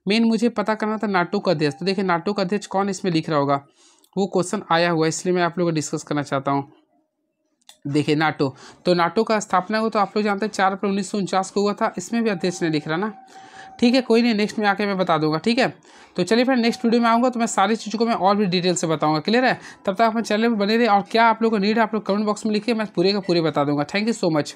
मेन मुझे पता करना था नाटो का अध्यक्ष, तो देखिए नाटो का अध्यक्ष कौन इसमें लिख रहा होगा, वो क्वेश्चन आया हुआ है, इसलिए मैं आप लोगों को डिस्कस करना चाहता हूँ। देखिए नाटो, तो नाटो का स्थापना हुआ तो आप लोग जानते हैं 4 अप्रैल 1949 को हुआ था, इसमें भी अध्यक्ष ने लिख रहा ना, ठीक है कोई नहीं, नेक्स्ट में आके मैं बता दूंगा, ठीक है। तो चलिए फिर नेक्स्ट वीडियो में आऊँगा तो मैं सारी चीज़ों को मैं और भी डिटेल से बताऊँगा, क्लियर है। तब तक अपने चैनल पर बने रहे, और क्या आप लोग को नीड है आप लोग कमेंट बॉक्स में लिखिए, मैं पूरे का पूरे बता दूंगा। Thank you so much.